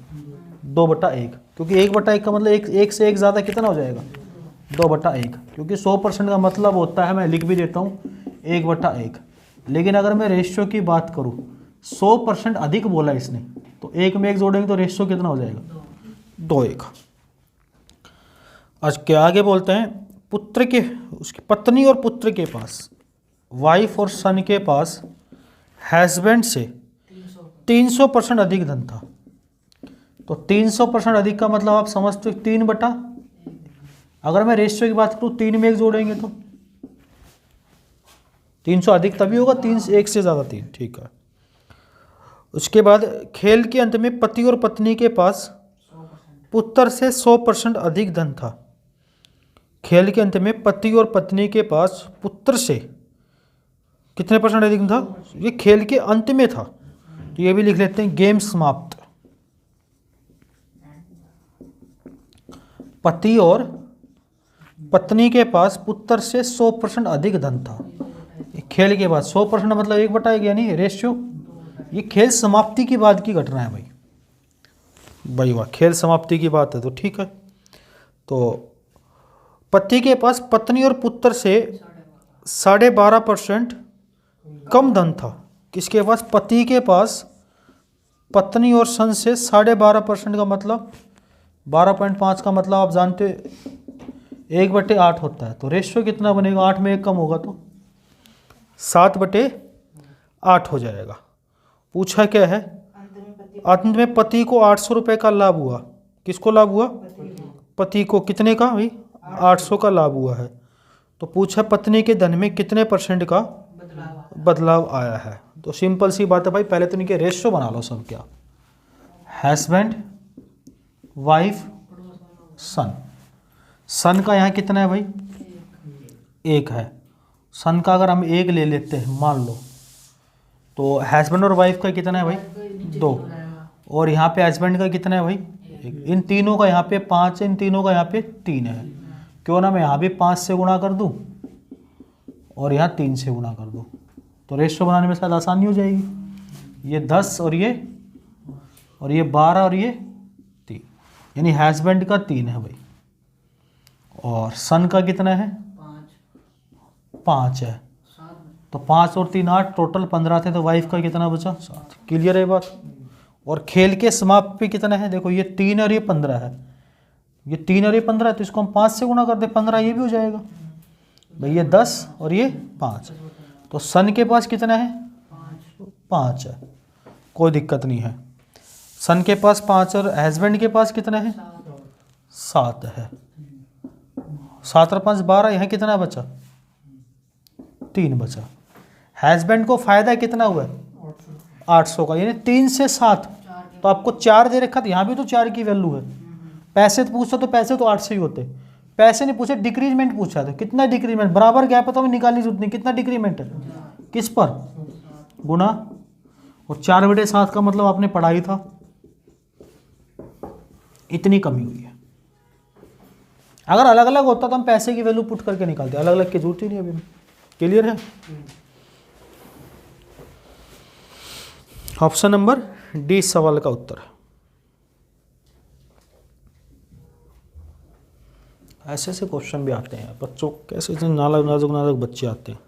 2/1, क्योंकि 1/1 का मतलब एक से एक ज़्यादा कितना हो जाएगा? 2/1, क्योंकि 100% का मतलब होता है, मैं लिख भी देता हूँ 1/1। लेकिन अगर मैं रेशियो की बात करूँ, 100% अधिक बोला इसने, तो एक में एक जोड़ेंगे तो रेशियो कितना हो जाएगा? 2:1। आज के आगे बोलते हैं पुत्र के, उसकी पत्नी और पुत्र के पास, वाइफ और सन के पास हस्बैंड से 300% अधिक धन था। तो 300% अधिक का मतलब आप समझते हो 3/, अगर मैं रेशियो की बात करूँ 3 में एक जोड़ेंगे तो 300 अधिक तभी होगा, 3 से 1 से ज़्यादा 3, ठीक है। उसके बाद खेल के अंत में पति और पत्नी के पास पुत्र से 100% अधिक धन था। खेल के अंत में पति और पत्नी के पास पुत्र से कितने % अधिक था? ये खेल के अंत में था, तो ये भी लिख लेते हैं गेम समाप्त। पति और पत्नी के पास पुत्र से 100% अधिक धन था। खेल के बाद 100% मतलब 1/1, यानी रेशियो। ये खेल समाप्ति के बाद की घटना है भाई, भाई वाह, खेल समाप्ति की बात है तो ठीक है। तो पति के पास पत्नी और पुत्र से 12.5% कम धन था। किसके पास? पति के पास पत्नी और सन से 12.5% का मतलब 12.5 का मतलब आप जानते 1/8 होता है। तो रेशियो कितना बनेगा? 8 में 1 कम होगा तो 7/8 हो जाएगा। पूछा क्या है? अंत में पति को 800 रुपये का लाभ हुआ। किसको लाभ हुआ? पति को। कितने का भाई? 800 का लाभ हुआ है। तो पूछा पत्नी के धन में कितने % का बदलाव आया है। तो सिंपल सी बात है भाई, पहले तो इनके रेशियो बना लो सब। क्या? हस्बैंड, वाइफ, सन। सन का यहाँ कितना है भाई? 1 है। सन का अगर हम 1 ले लेते हैं मान लो, तो हस्बैंड और वाइफ का कितना है भाई? 2। और यहाँ पे हस्बैंड का कितना है भाई? 1। इन तीनों का यहाँ पे 5 है, इन तीनों का यहाँ पे 3 है। क्यों ना मैं यहाँ भी 5 से गुणा कर दूँ और यहाँ 3 से गुणा कर दूँ, तो रेशियो बनाने में शायद आसानी हो जाएगी। ये 10 और ये 12 और ये 3, यानी हस्बैंड का 3 है भाई। और सन का कितना है? 5 है। तो 5 और 3 8, टोटल 15 थे। तो वाइफ का कितना बचा? 7। क्लियर है बात? और खेल के समाप्त पे कितना है? देखो ये 3 और ये 15 है। ये 3 और ये 15 है, तो इसको हम 5 से गुणा कर दे, 15 ये भी हो जाएगा भाई। ये 10 और ये 5। तो सन के पास कितना है? 5 है। कोई दिक्कत नहीं है। सन के पास 5 और हस्बैंड के पास कितना है? 7 है। 7 और 5 12, यहाँ कितना बचा? 3 बचा। हस्बैंड को फायदा कितना हुआ? 800 का, यानी 3 से 7। तो आपको 4 दे रखा था, यहाँ भी तो 4 की वैल्यू है। पैसे तो पूछता तो पैसे तो 8 से ही होते। पैसे नहीं पूछे, डिक्रीजमेंट पूछा था। कितना डिक्रीजमेंट? बराबर गैप है तो हमें निकालनी जरूरत नहीं। कितना डिक्रीमेंट है? किस पर? गुना। और 4/7 का मतलब आपने पढ़ाई था। इतनी कमी हुई है। अगर अलग अलग होता तो हम पैसे की वैल्यू पुट करके निकालते, अलग अलग की जरूरत ही नहीं अभी। क्लियर है? ऑप्शन नंबर डी सवाल का उत्तर है। ऐसे ऐसे क्वेश्चन भी आते हैं बच्चों, कैसे नाजुक नाजुक बच्चे आते हैं।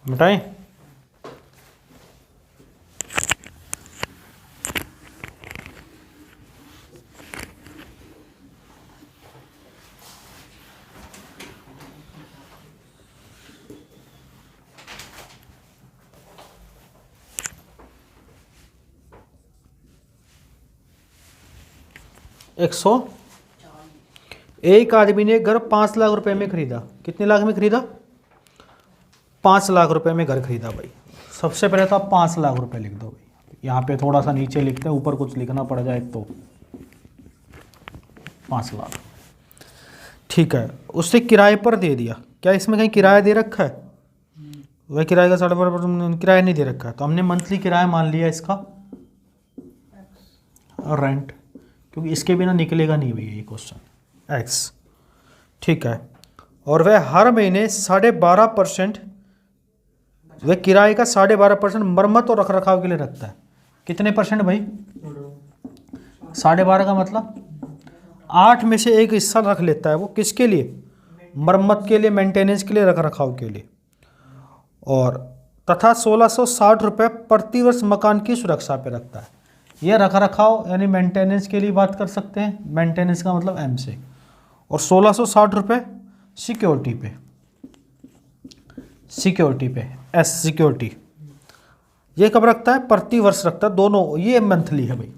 मिटाएं? एक आदमी ने घर 5 लाख रुपए में खरीदा। कितने लाख में खरीदा? 5 लाख रुपए में घर खरीदा भाई। सबसे पहले तो आप 5 लाख रुपए लिख दो भाई। यहाँ पे थोड़ा सा नीचे लिखते हैं, ऊपर कुछ लिखना पड़ जाए तो 5 लाख। ठीक है, उससे किराए पर दे दिया। क्या इसमें कहीं किराया दे रखा है? वह किराए का 12.5% किराया नहीं दे रखा है, तो हमने मंथली किराया मान लिया इसका रेंट, क्योंकि इसके बिना निकलेगा नहीं भैया ये क्वेश्चन। एक्स। ठीक है, और वह हर महीने 12.5%, वह किराए का 12.5% मरम्मत और रखरखाव के लिए रखता है। कितने % भाई? 12.5 का मतलब 8 में से एक हिस्सा रख लेता है वो, किसके लिए? मरम्मत के लिए, मेंटेनेंस के लिए, रख रखाव के लिए। और तथा 1660 रुपये प्रति वर्ष मकान की सुरक्षा पे रखता है। ये रख रखाव यानी मेंटेनेंस के लिए बात कर सकते हैं, मेंटेनेंस का मतलब एम से। और 1660 रुपये सिक्योरिटी पे, सिक्योरिटी पे एस सिक्योरिटी। ये कब रखता है? प्रति वर्ष रखता है। दोनों, ये मंथली है भाई,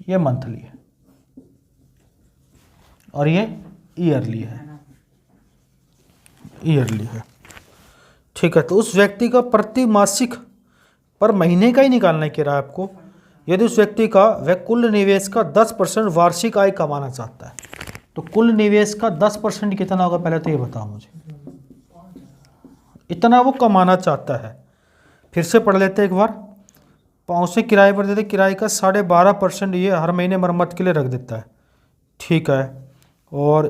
ये मंथली है और ये ईयरली है, ईयरली है। ठीक है, तो उस व्यक्ति का प्रति मासिक पर महीने का ही निकालना है किराया आपको। यदि उस व्यक्ति का वह कुल निवेश का 10% वार्षिक आय कमाना चाहता है, तो कुल निवेश का 10% कितना होगा पहले तो ये बताओ मुझे। इतना वो कमाना चाहता है। फिर से पढ़ लेते हैं एक बार। 500 किराए पर देते, किराए का 12.5% ये हर महीने मरम्मत के लिए रख देता है। ठीक है, और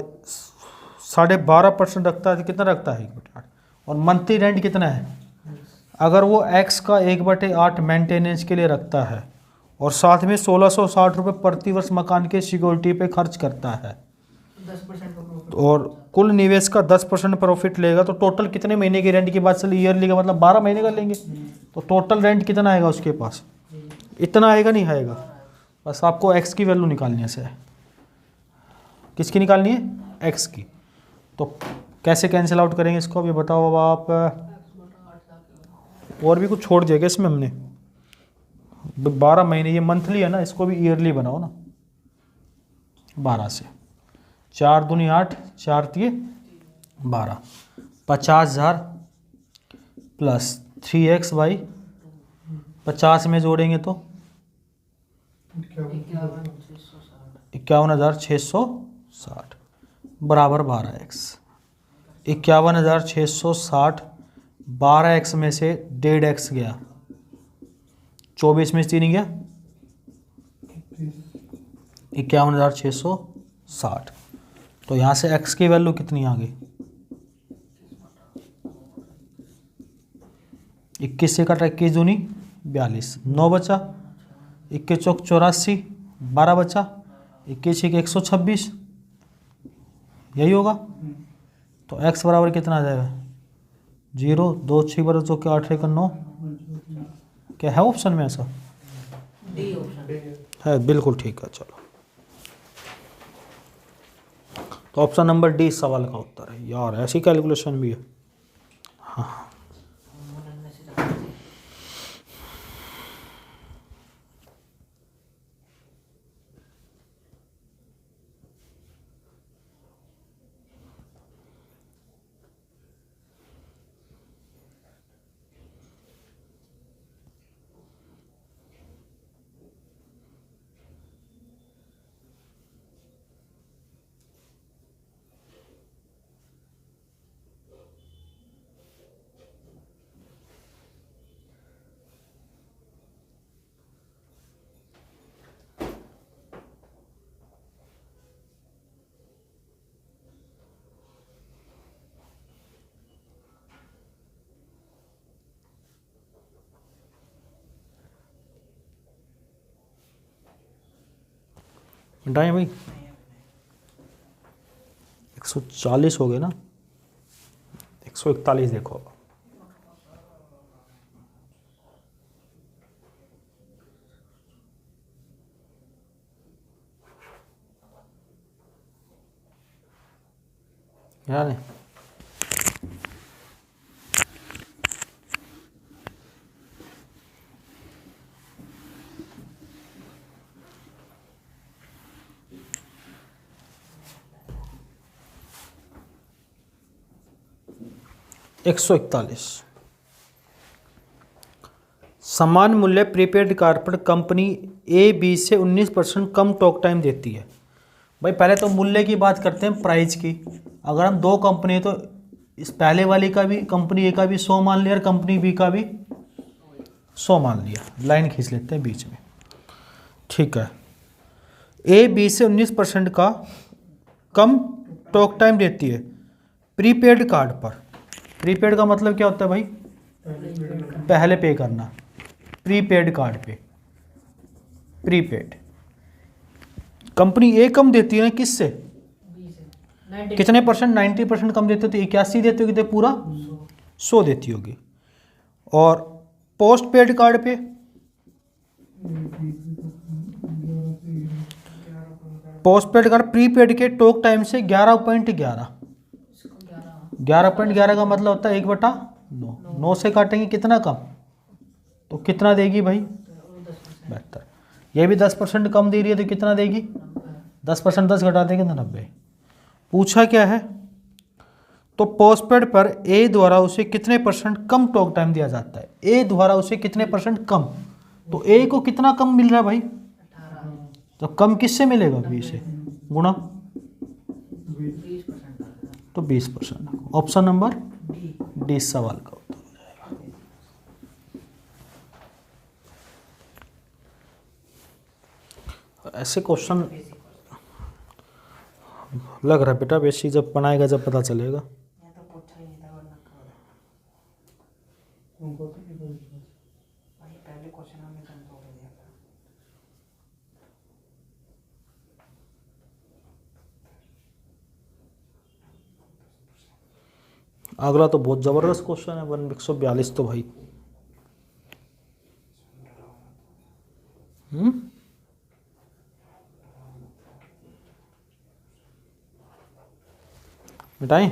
12.5% रखता है तो कितना रखता है? 1/8। और मंथली रेंट कितना है? अगर वो x का 1/8 मेंटेनेंस के लिए रखता है और साथ में 1660 रुपये प्रति वर्ष मकान के सिक्योरिटी पे खर्च करता है 10% और कुल निवेश का 10% प्रॉफिट लेगा, तो टोटल कितने महीने की रेंट की बात चली? ईयरली का मतलब 12 महीने का लेंगे, तो टोटल रेंट कितना आएगा उसके पास? इतना आएगा, नहीं आएगा? बस आपको x की वैल्यू निकालनी है से। किसकी निकालनी है? x की। तो कैसे कैंसिल आउट करेंगे इसको अभी बताओ अब आप। और भी कुछ छोड़ दिया क्या इसमें हमने? 12 महीने, ये मंथली है ना, इसको भी ईयरली बनाओ ना। 12 से 4 दूनी 8, 4 तिये 12, 50,000 प्लस 3x बाई 50 में जोड़ेंगे तो 51,660 बराबर 12x। 51,660 12x में से 1.5x गया, 24 में से 3 गया 51,660। तो यहाँ से x की वैल्यू कितनी आ गई? 21 से कटा 21 दूनी 42, 9 बचा, 21 चौक 84, 12 बचा, 21 एक 126, यही होगा। तो x बराबर कितना आ जाएगा? 0, 2 6 बराबर 2 के 8 1 9। क्या है ऑप्शन में ऐसा? डी ऑप्शन है, बिल्कुल ठीक है। चलो, तो ऑप्शन नंबर डी सवाल का उत्तर है। यार ऐसी कैलकुलेशन भी है। हाँ, मिटाएं भाई। 140 हो गए ना, 141 देखो। यार नहीं, एक 141। समान मूल्य प्रीपेड कार्ड पर कंपनी ए बी से 19% कम टॉक टाइम देती है। भाई पहले तो मूल्य की बात करते हैं, प्राइस की। अगर हम दो कंपनी तो इस पहले वाली का भी, कंपनी ए का भी 100 मान लिया और कंपनी बी का भी 100 मान लिया। लाइन खींच लेते हैं बीच में। ठीक है, ए बी से 19% का कम टॉक टाइम देती है प्रीपेड कार्ड पर। प्रीपेड का मतलब क्या होता है भाई? पहले पे करना। प्रीपेड कार्ड पे, प्रीपेड कंपनी ए कम देती है ना किससे, 20 है 90 कितने परसेंट, 90% कम देती होती है, 81 देती होगी, तो पूरा 100 देती होगी। और पोस्ट पेड कार्ड पे, पोस्ट पेड कार्ड प्रीपेड के टॉक टाइम से 11.11, इसको 11 11.11 का मतलब होता है 1/9, 9 से काटेंगे कितना कम, तो कितना देगी भाई, 72। ये भी 10% कम दे रही है तो कितना देगी, 10%, 10 घटा देंगे तो 90। पूछा क्या है, तो पोस्टपेड पर ए द्वारा उसे कितने परसेंट कम टॉक टाइम दिया जाता है, ए द्वारा उसे कितने परसेंट कम, तो ए को कितना कम मिल रहा है भाई, 18 तो कम किससे मिलेगा, 20 से गुणा, 20% तो 20%। ऑप्शन नंबर डी डी सवाल का उत्तर हो जाएगा। ऐसे क्वेश्चन लग रहा है बेटा, बेसिक जब बनाएगा जब पता चलेगा। ये तो पूछा ही नहीं था वरना कब भाई पहले क्वेश्चन हमने कंट्रोल दिया था। अगला तो बहुत जबरदस्त क्वेश्चन है, 142 तो भाई मिटाएं।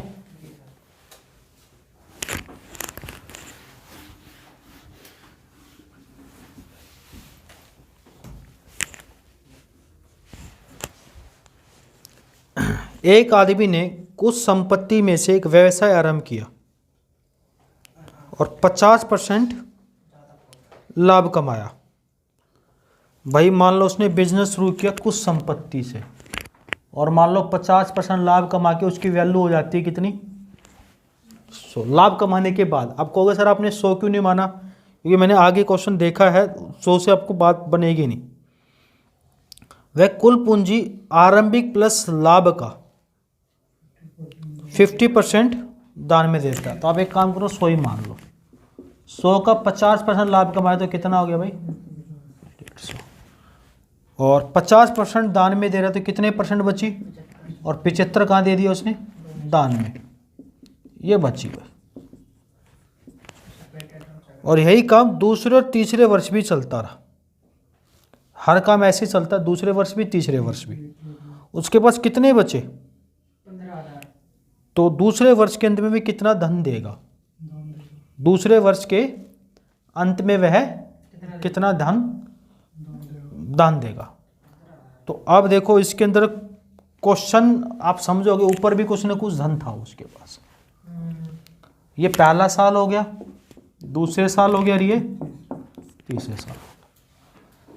एक आदमी ने कुछ संपत्ति में से एक व्यवसाय आरंभ किया और 50% लाभ कमाया। भाई मान लो उसने बिजनेस शुरू किया कुछ संपत्ति से, और मान लो 50% लाभ कमा के उसकी वैल्यू हो जाती है कितनी, 100। लाभ कमाने के बाद आप कहोगे सर आपने 100 क्यों नहीं माना, क्योंकि मैंने आगे क्वेश्चन देखा है, 100 से आपको बात बनेगी नहीं। वह कुल पूंजी आरंभिक प्लस लाभ का 50% दान में देता है। तो आप एक काम करो 100 ही मान लो, 100 का 50% लाभ कमाए तो कितना हो गया भाई, 150। और 50% दान में दे रहा तो कितने परसेंट बची, और 75 कहाँ दे दिया उसने, दान में, ये बची भाई। और यही काम दूसरे और तीसरे वर्ष भी चलता रहा, हर काम ऐसे ही चलता है, दूसरे वर्ष भी तीसरे वर्ष भी। उसके पास कितने बचे, 15,000 तो दूसरे वर्ष के अंत में भी कितना धन देगा, दूसरे वर्ष के अंत में वह कितना धन दान देगा। तो अब देखो इसके अंदर क्वेश्चन आप समझोगे, ऊपर भी कुछ ना कुछ धन था उसके पास। ये पहला साल हो गया, दूसरे साल हो गया, और ये तीसरे साल।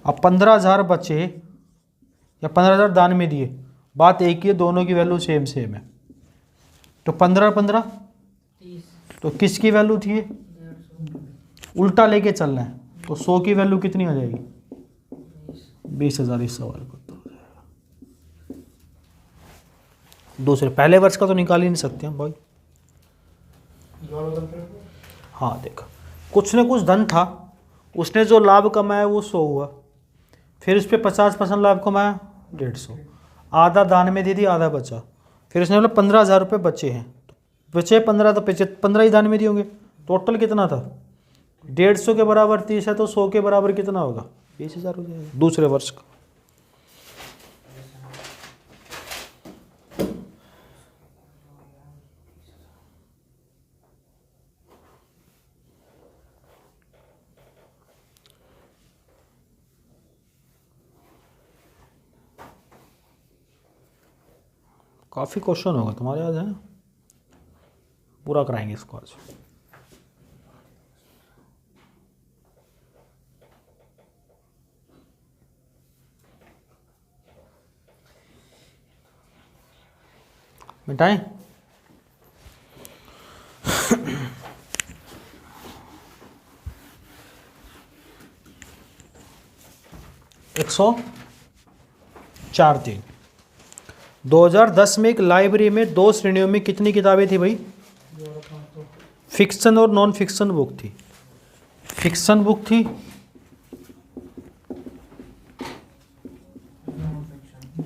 अब 15,000 बचे या 15,000 दान में दिए, बात एक ही है, दोनों की वैल्यू सेम सेम है। तो 15 15 30 तो किसकी वैल्यू थी ये, 150 उल्टा लेके चलना है, तो 100 की वैल्यू कितनी हो जाएगी, 20,000। इस सवाल का उत्तर हो जाएगा। दूसरे पहले वर्ष का तो निकाल ही नहीं सकते हम भाई। हाँ देखो, कुछ न कुछ धन था, उसने जो लाभ कमाया वो 100 हुआ, फिर उस पर 50% लाभ कमाया 150, आधा दान में दे दिया, आधा बचा, फिर उसने बोला 15,000 रुपये बचे हैं, तो बचे 15 तो 15 ही दान में दिए होंगे। टोटल कितना था, 150 के बराबर 30 है, तो 100 के बराबर कितना होगा, 20,000 हो जाएगा दूसरे वर्ष का। काफ़ी क्वेश्चन होगा तुम्हारे याद है, पूरा कराएंगे इसको आज। मिटाएं। एक 104 2010 में एक लाइब्रेरी में 2 श्रेणियों में कितनी किताबें थी भाई, फिक्शन और नॉन फिक्शन बुक थी। फिक्शन बुक थी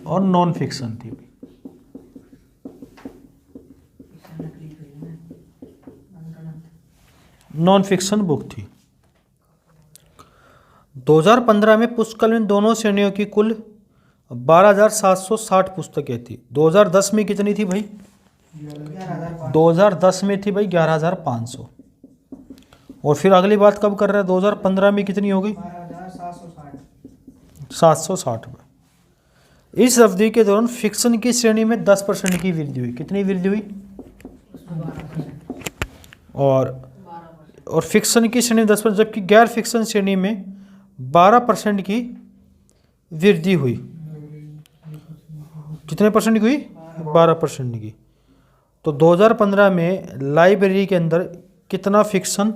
और नॉन फिक्शन थी। नॉन फिक्शन बुक थी। 2015 में पुस्तकालय में दोनों श्रेणियों की कुल 12,760 पुस्तकें थी। 2010 में कितनी थी भाई? 2010 में थी भाई 11,500। और फिर अगली बात कब कर रहे हैं? 2015 में कितनी हो गई? 760। इस अवधि के दौरान फिक्शन की श्रेणी में 10% की वृद्धि हुई। कितनी वृद्धि हुई? और फिक्शन की श्रेणी में 10%, जबकि गैर फिक्शन श्रेणी में 12% की वृद्धि हुई। कितने परसेंट की हुई? 12% की। तो 2015 में लाइब्रेरी के अंदर कितना फिक्शन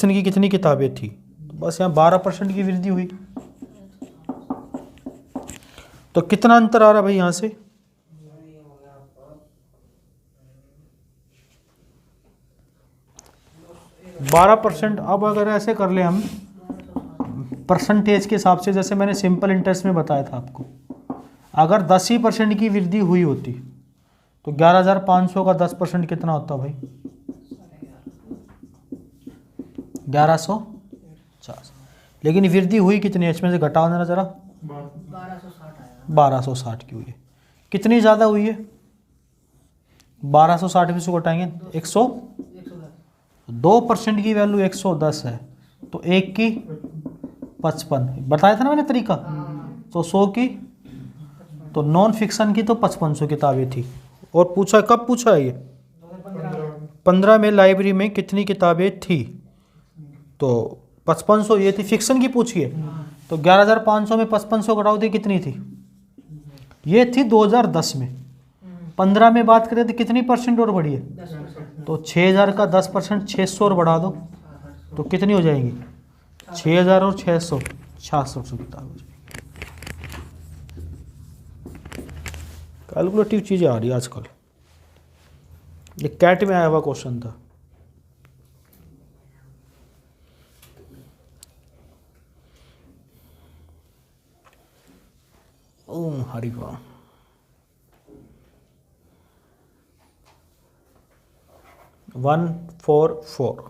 की कितनी किताबें थी? बस यहाँ 12% की वृद्धि हुई। तो कितना अंतर आ रहा भाई यहाँ से? 12%। अब अगर ऐसे कर ले हम परसेंटेज के हिसाब से, जैसे मैंने सिंपल इंटरेस्ट में बताया था आपको, अगर 10% की वृद्धि हुई होती तो 11,500 का 10% कितना होता भाई? 1150। लेकिन वृद्धि हुई कितनी है? इसमें से घटाओ ना जरा। 1260 की हुई है। कितनी ज़्यादा हुई है? 1260 में से घटाएंगे 100। 2% की वैल्यू 110 है, तो 1 की 55 बताया था ना मैंने तरीका। तो 100 की, तो नॉन फिक्शन की तो 5500 किताबें थी। और पूछा कब पूछा है ये? 15 में लाइब्रेरी में कितनी किताबें थी? तो 5500 ये थी फिक्शन की पूछी है। तो 11,500 में 5500 घटाओ दी कितनी थी? ये थी 2010 में। 15 में बात करें तो कितनी परसेंट और बढ़ी है? तो 6000 का 10%, 600 और बढ़ा दो तो कितनी हो जाएगी? 6000 और 600, 6600 किताब हो जाएगी। कैलकुलेटिव चीज़ें आ रही आजकल। ये कैट में आया हुआ क्वेश्चन था। ओम हरि वाह। वन 4 4।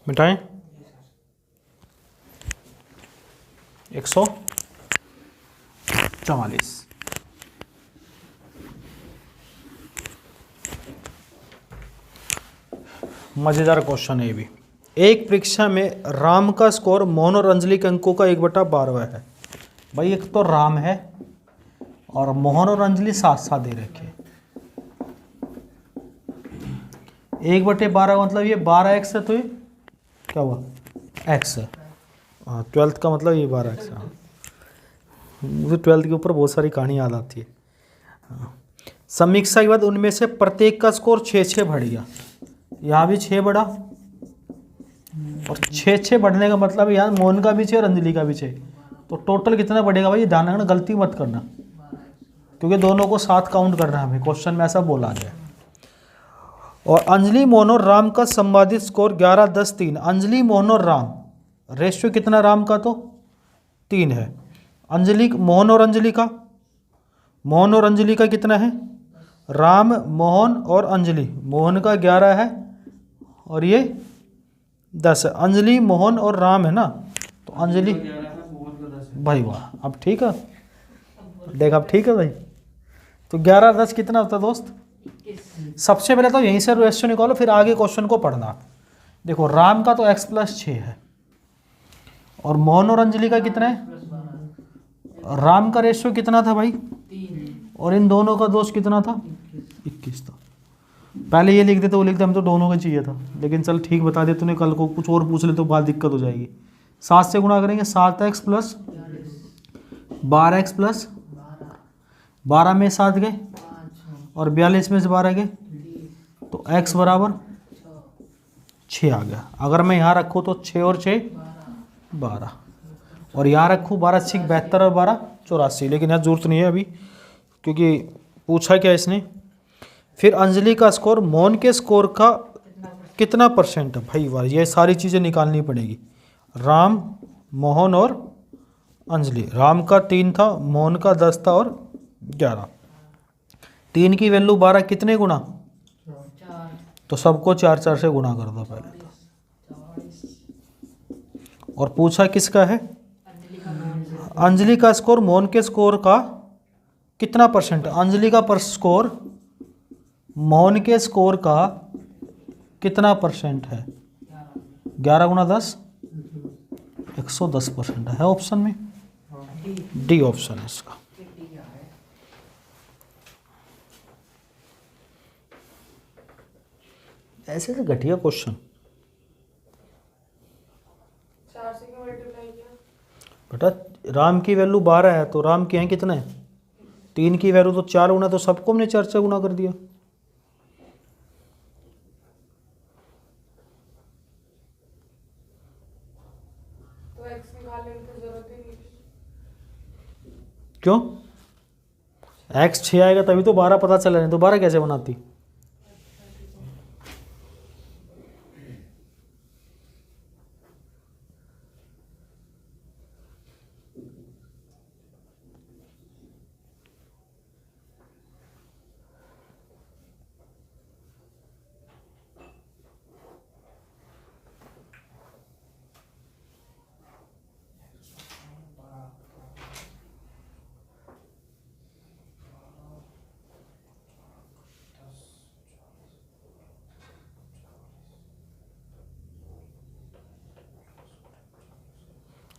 मिटाएं 144। मजेदार क्वेश्चन है ये भी। एक परीक्षा में राम का स्कोर मोहन और अंजलि के अंकों का 1/12 है। भाई एक तो राम है और मोहन और अंजलि साथ साथ दे रखे। 1/12 मतलब ये 12x है, तो ये क्या हुआ? x है। हाँ 12th का मतलब ये 12x है। मुझे 12th के ऊपर बहुत सारी कहानी याद आती है। समीक्षा के बाद उनमें से प्रत्येक का स्कोर 6 बढ़ गया। यहाँ भी 6 बढ़ा और 6 बढ़ने का मतलब यहाँ मोहन का भी 6 और अंजलि का भी 6। तो टोटल कितना बढ़ेगा भाई? ध्यान रखना, गलती मत करना, क्योंकि दोनों को साथ काउंट करना है हमें। क्वेश्चन में ऐसा बोला गया। और अंजलि मोहन और राम का संवादित स्कोर 11 10 3। अंजलि मोहन और राम रेशियो कितना? राम का तो 3 है। अंजलि मोहन और अंजलि का कितना है? राम मोहन और अंजलि, मोहन का 11 है और ये 10 है। अंजलि मोहन और राम है ना, तो अंजलि भाई वाह। अब ठीक है, देख अब ठीक है भाई। तो 11 10 कितना होता है दोस्त? सबसे पहले तो यहीं से रेशियो निकालो, फिर आगे क्वेश्चन को पढ़ना। देखो राम का तो x+6 है और मोहन और अंजलि का कितना है? राम का रेशियो कितना था भाई? 3 और इन दोनों का दोष कितना था? 21 था। पहले ये लिख देते, वो लिखते हम तो दोनों का चाहिए था, लेकिन चल ठीक बता दे तूने, कल को कुछ और पूछ ले तो बात दिक्कत हो जाएगी। 7 से गुणा करेंगे, 7x प्लस 12x प्लस 12 में 7 गए 5 और 42 में से 12 गए 30 तो x बराबर 6 आ गया। अगर मैं यहाँ रखूँ तो 6 और 6 12 और यहाँ रखूँ 12 6 72 और 12 84, लेकिन यहाँ जरूरत नहीं है अभी क्योंकि पूछा क्या इसने। फिर अंजलि का स्कोर मोहन के स्कोर का कितना परसेंट है? भाई वाह, ये सारी चीज़ें निकालनी पड़ेगी। राम, मोहन और अंजलि। राम का 3 था, मोहन का 10 था और 11। 3 की वैल्यू 12 कितने गुना? 4 तो सबको 4 4 से गुना कर दो पहले तो। 44 और पूछा किसका है? अंजलि का मोहन से अंजलि का स्कोर मोहन के स्कोर का कितना परसेंट है? अंजलि का स्कोर मोहन के स्कोर का कितना परसेंट है? 11 गुना 10 110% है ऑप्शन में। डी ऑप्शन है इसका। ऐसे से घटिया क्वेश्चन। 4 से क्यों मल्टीप्लाई किया? बेटा राम की वैल्यू 12 है तो राम के हैं कितने? 3 की वैल्यू तो 4 गुना, तो सबको हमने 4 से गुना कर दिया। तो x निकालने की तो जरूरत ही नहीं थी। क्यों? x 6 आएगा तभी तो 12 पता चला, नहीं तो 12 कैसे बनाती?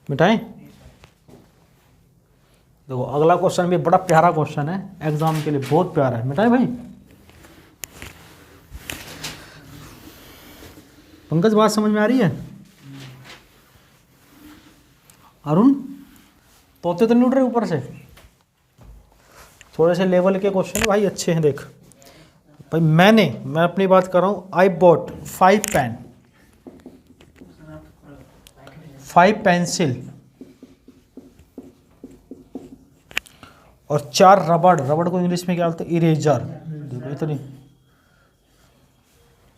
मिटाएं? देखो अगला क्वेश्चन भी बड़ा प्यारा क्वेश्चन है, एग्जाम के लिए बहुत प्यारा है। मिटाएं भाई? पंकज बात समझ में आ रही है? अरुण तोते तो नहीं उड़ रहे ऊपर से? थोड़े से लेवल के क्वेश्चन भाई अच्छे हैं। देख भाई मैं अपनी बात कर रहा हूँ। आई बॉट 5 पेन, 5 पेंसिल और 4 रबड़। रबड़ को इंग्लिश में क्या बोलते हैं? इरेजर। देखो इतनी।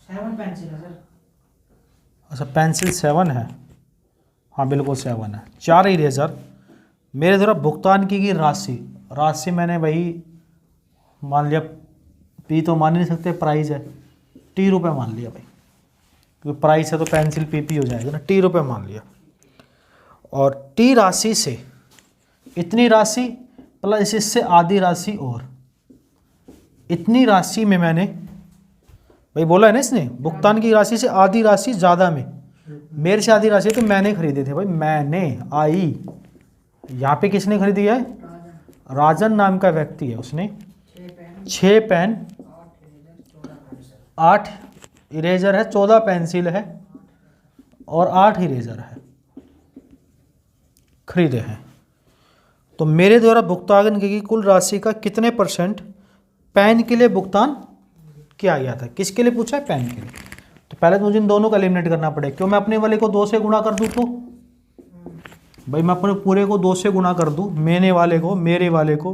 7 पेंसिल है सर। अच्छा पेंसिल 7 है, हाँ बिल्कुल 7 है। 4 इरेजर। मेरे द्वारा भुगतान की गई राशि मैंने वही मान लिया, पी तो मान ही नहीं सकते, प्राइस है, टी रुपये मान लिया भाई, क्योंकि प्राइस है तो पेंसिल पी हो जाएगा ना, टी रुपये मान लिया। और टी राशि से इतनी राशि प्लस इससे आधी राशि और इतनी राशि में मैंने भाई बोला है ना इसने, भुगतान की राशि से आधी राशि ज़्यादा में, मेरे से आधी राशि तो मैंने खरीदे थे भाई, मैंने आई। यहाँ पे किसने खरीदी है? राजन नाम का व्यक्ति है, उसने 6 पेन 8 इरेजर है, 14 पेंसिल है और 8 इरेजर है खरीदे हैं। तो मेरे द्वारा भुगतान की कुल राशि का कितने परसेंट पेन के लिए भुगतान किया गया था? किसके लिए पूछा है? पेन के लिए। तो पहले तो मुझे इन दोनों का एलिमिनेट करना पड़ेगा। क्यों? मैं अपने वाले को 2 से गुणा कर दूं तो भाई मैं अपने पूरे को 2 से गुणा कर दूं, मेरे वाले को,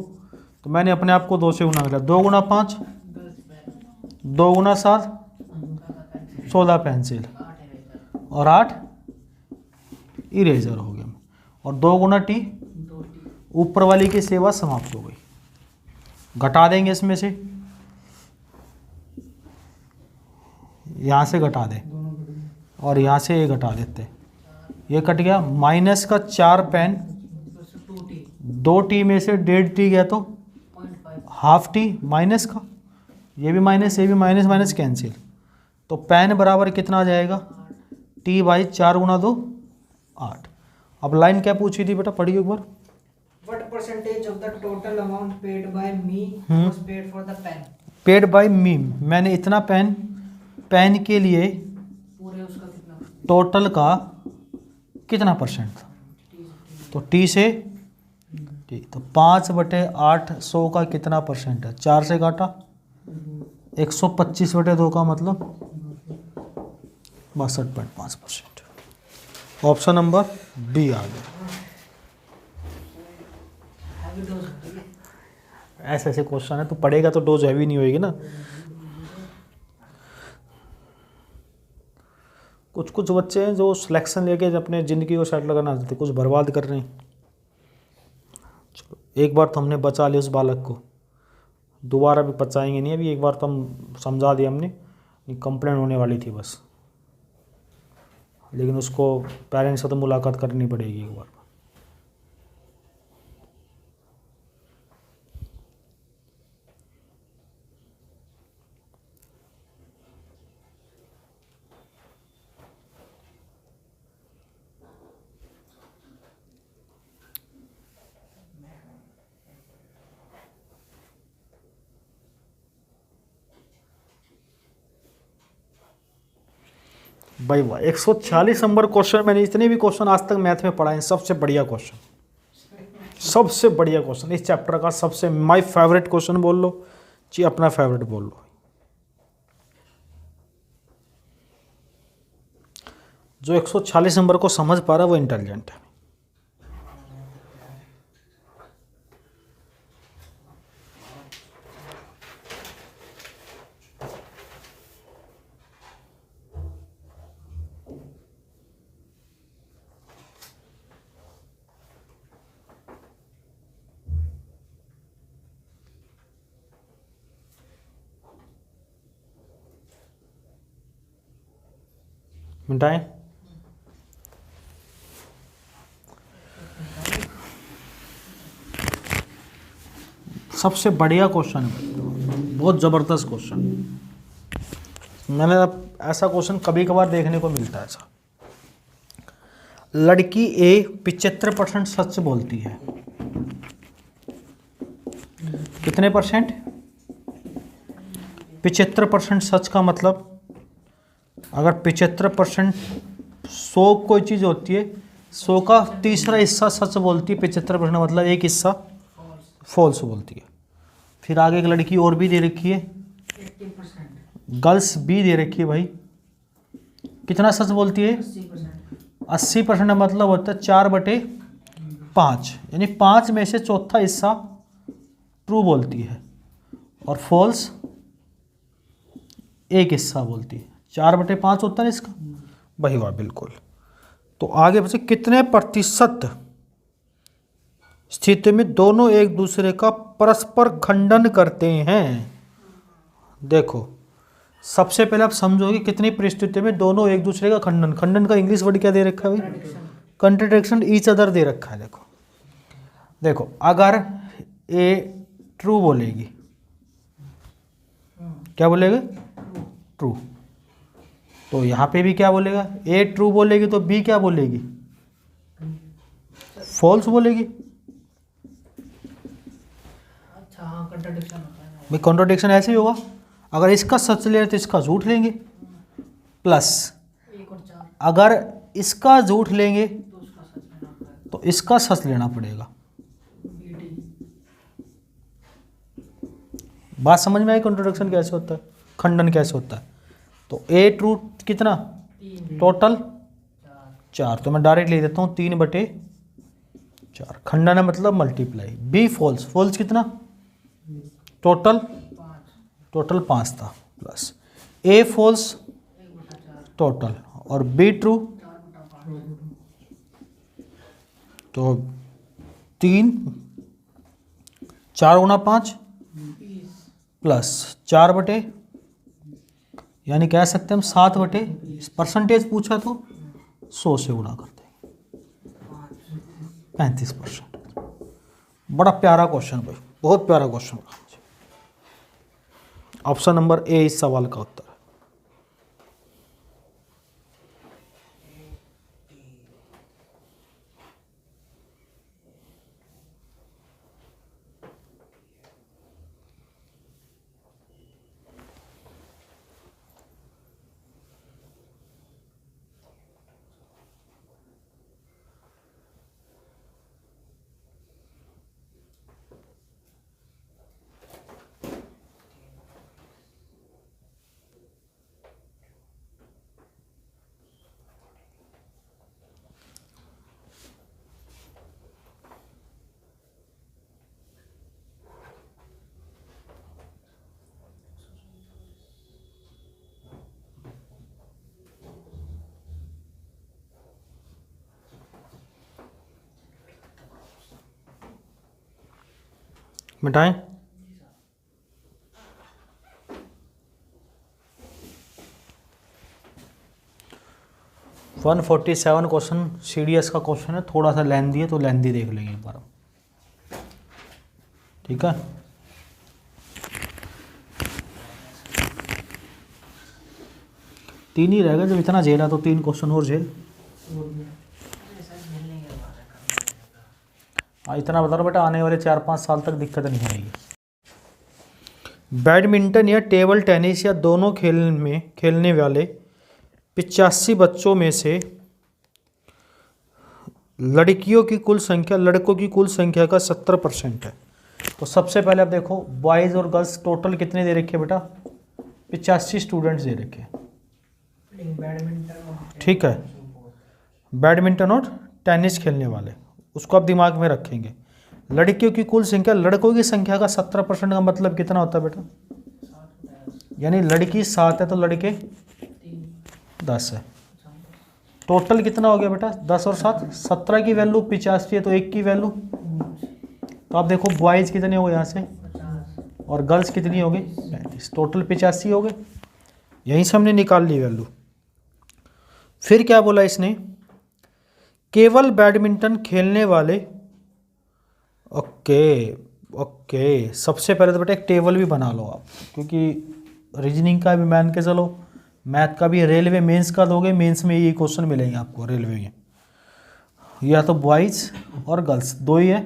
तो मैंने अपने आप को 2 से गुणा किया। 2 गुना 5 2 गुना 7 14 पेंसिल और 8 इरेजर हो गया। और 2 गुना टी, ऊपर वाली की सेवा समाप्त हो गई। घटा देंगे इसमें से, यहाँ से घटा दें और यहाँ से ये घटा देते, ये कट गया। माइनस का 4 पेन, 2 टी में से 1.5 टी गया तो हाफ टी, माइनस का ये भी माइनस, ये भी माइनस, माइनस कैंसिल, तो पेन बराबर कितना आ जाएगा? टी बाई 4 गुना 2 8। अब लाइन क्या पूछी थी बेटा, पढ़िए एक बार। What percentage of the total amount paid by me was paid for the pen? Paid by me, मैंने इतना पेन के लिए पूरे उसका कितना? टोटल का कितना परसेंट था, तो टी से टी, तो 5/8 का कितना परसेंट है, 4 से काटा 125/2 का मतलब 62.5%। ऑप्शन नंबर बी आ गया। हैवी डोज होती है। ऐसे ऐसे क्वेश्चन है तो पढ़ेगा तो डोज हैवी नहीं होएगी ना। कुछ कुछ बच्चे हैं जो सिलेक्शन लेके अपने ज़िंदगी को सेटल करना चाहते, कुछ बर्बाद कर रहे हैं। चलो एक बार तो हमने बचा लिया उस बालक को, दोबारा भी बचाएंगे नहीं। अभी एक बार तो हम समझा दिया हमने, कंप्लेंट होने वाली थी बस, लेकिन उसको पेरेंट्स से तो मुलाकात करनी पड़ेगी एक बार। भाई वाह, 146 नंबर क्वेश्चन। मैंने इतने भी क्वेश्चन आज तक मैथ में पढ़ाए हैं, सबसे बढ़िया क्वेश्चन, सबसे बढ़िया क्वेश्चन इस चैप्टर का, सबसे माय फेवरेट क्वेश्चन बोल लो जी, अपना फेवरेट बोल लो। जो 146 नंबर को समझ पा रहा है वो इंटेलिजेंट है। मिटाएं। सबसे बढ़िया क्वेश्चन है, बहुत ज़बरदस्त क्वेश्चन। मैंने अब ऐसा क्वेश्चन कभी कभार देखने को मिलता है। ऐसा, लड़की ए 75% सच बोलती है, कितने परसेंट, 75% सच का मतलब अगर 75% 100 कोई चीज़ होती है, 100 का तीसरा हिस्सा सच बोलती है, 75% मतलब एक हिस्सा फॉल्स बोलती है। फिर आगे एक लड़की और भी दे रखी है, 80%, गर्ल्स बी दे रखी है भाई, कितना सच बोलती है, 80%, 80% मतलब होता है 4/5, यानी 5 में से चौथा हिस्सा ट्रू बोलती है और फॉल्स एक हिस्सा बोलती है। 4/5 होता है इसका, वही हुआ बिल्कुल। तो आगे बचे कितने प्रतिशत स्थिति में दोनों एक दूसरे का परस्पर खंडन करते हैं। देखो सबसे पहले आप समझोगे कितनी परिस्थिति में दोनों एक दूसरे का खंडन, खंडन का इंग्लिश वर्ड क्या दे रखा है भाई, कंट्रडिक्शन, ईच अदर दे रखा है। देखो देखो अगर ए ट्रू बोलेगी, क्या बोलेगा, ट्रू, तो यहाँ पे भी क्या बोलेगा, ए ट्रू बोलेगी तो बी क्या बोलेगी, फॉल्स बोलेगी। अच्छा हाँ कंट्राडिक्शन होता है। भाई कॉन्ट्रोडिक्शन ऐसे ही होगा, अगर इसका सच ले तो इसका झूठ लेंगे, प्लस 1 और 4 अगर इसका झूठ लेंगे तो उसका सच लेना पड़ेगा। तो इसका सच लेना पड़ेगा। BT बात समझ में आई, कॉन्ट्रोडिक्शन कैसे होता है, खंडन कैसे होता है। तो ए ट्रू कितना, 3 टोटल 4 4, तो मैं डायरेक्ट लिख देता हूँ 3/4, खंडन है मतलब मल्टीप्लाई। बी फॉल्स, फॉल्स कितना, टोटल 5 था, प्लस ए फॉल्स 1/4 टोटल और बी ट्रू, 4/5 तो 3, 4 गुना 5 20 प्लस 4/, यानी कह सकते हैं हम 7/, परसेंटेज पूछा तो 100 से गुणा करते हैं, 35%। बड़ा प्यारा क्वेश्चन भाई, बहुत प्यारा क्वेश्चन। ऑप्शन नंबर ए इस सवाल का उत्तर है। मिटाएं। वन 147 क्वेश्चन CDS का क्वेश्चन है, थोड़ा सा लेंथी है तो लेंथी देख लेंगे एक बार, ठीक है। तीन ही रहेगा, जब इतना झेला तो 3 क्वेश्चन और झेल। इतना बता रहा बेटा, आने वाले 4-5 साल तक दिक्कत नहीं आएगी। बैडमिंटन या टेबल टेनिस या दोनों खेल में खेलने वाले 85 बच्चों में से लड़कियों की कुल संख्या लड़कों की कुल संख्या का 70% है। तो सबसे पहले आप देखो, बॉयज़ और गर्ल्स टोटल कितने दे रखे बेटा? 85 स्टूडेंट्स दे रखे, ठीक है। बैडमिंटन और टेनिस खेलने वाले, उसको आप दिमाग में रखेंगे। लड़कियों की कुल संख्या, लड़कों की संख्या का 70% का मतलब कितना होता है बेटा? यानी लड़की 7 है तो लड़के 10 है। टोटल कितना हो गया बेटा? 10 और 7 17 की वैल्यू 85 है तो 1 की वैल्यू, तो आप देखो बॉयज़ कितने हो गए यहाँ से और गर्ल्स कितनी हो गई? 35। टोटल 85 हो गए, यहीं से हमने निकाल ली वैल्यू। फिर क्या बोला इसने? केवल बैडमिंटन खेलने वाले, ओके सबसे पहले तो बेटा एक टेबल भी बना लो आप, क्योंकि रीजनिंग का भी मान के चलो, मैथ का भी, रेलवे मेंस का दोगे, मेंस में ये क्वेश्चन मिलेंगे आपको रेलवे में। या तो बॉयज़ और गर्ल्स दो ही है,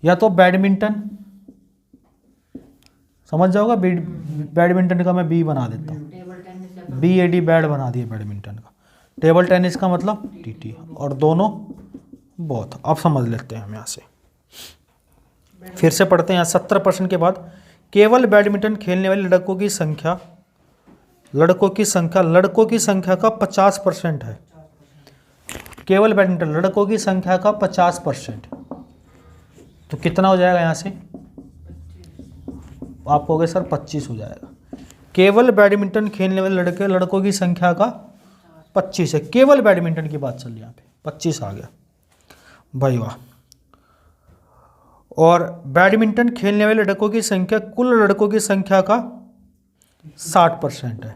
या तो बैडमिंटन, समझ जाओगा, बैडमिंटन का मैं बी बना देता हूँ, BAD बैड बना दिया बैडमिंटन का। टेबल टेनिस का मतलब TT, और दोनों बहुत। अब समझ लेते हैं हम यहाँ से, फिर से पढ़ते हैं यहाँ 70% के बाद। केवल बैडमिंटन खेलने वाले लड़कों की संख्या का 50% है। केवल बैडमिंटन लड़कों की संख्या का 50%, तो कितना हो जाएगा यहाँ से? आप कहोगे सर 25 हो जाएगा। केवल बैडमिंटन खेलने वाले लड़कों की संख्या का 25 है, केवल बैडमिंटन की बात चल रही है यहाँ पे, 25 आ गया भाई वाह। और बैडमिंटन खेलने वाले लड़कों की संख्या कुल लड़कों की संख्या का 60% है।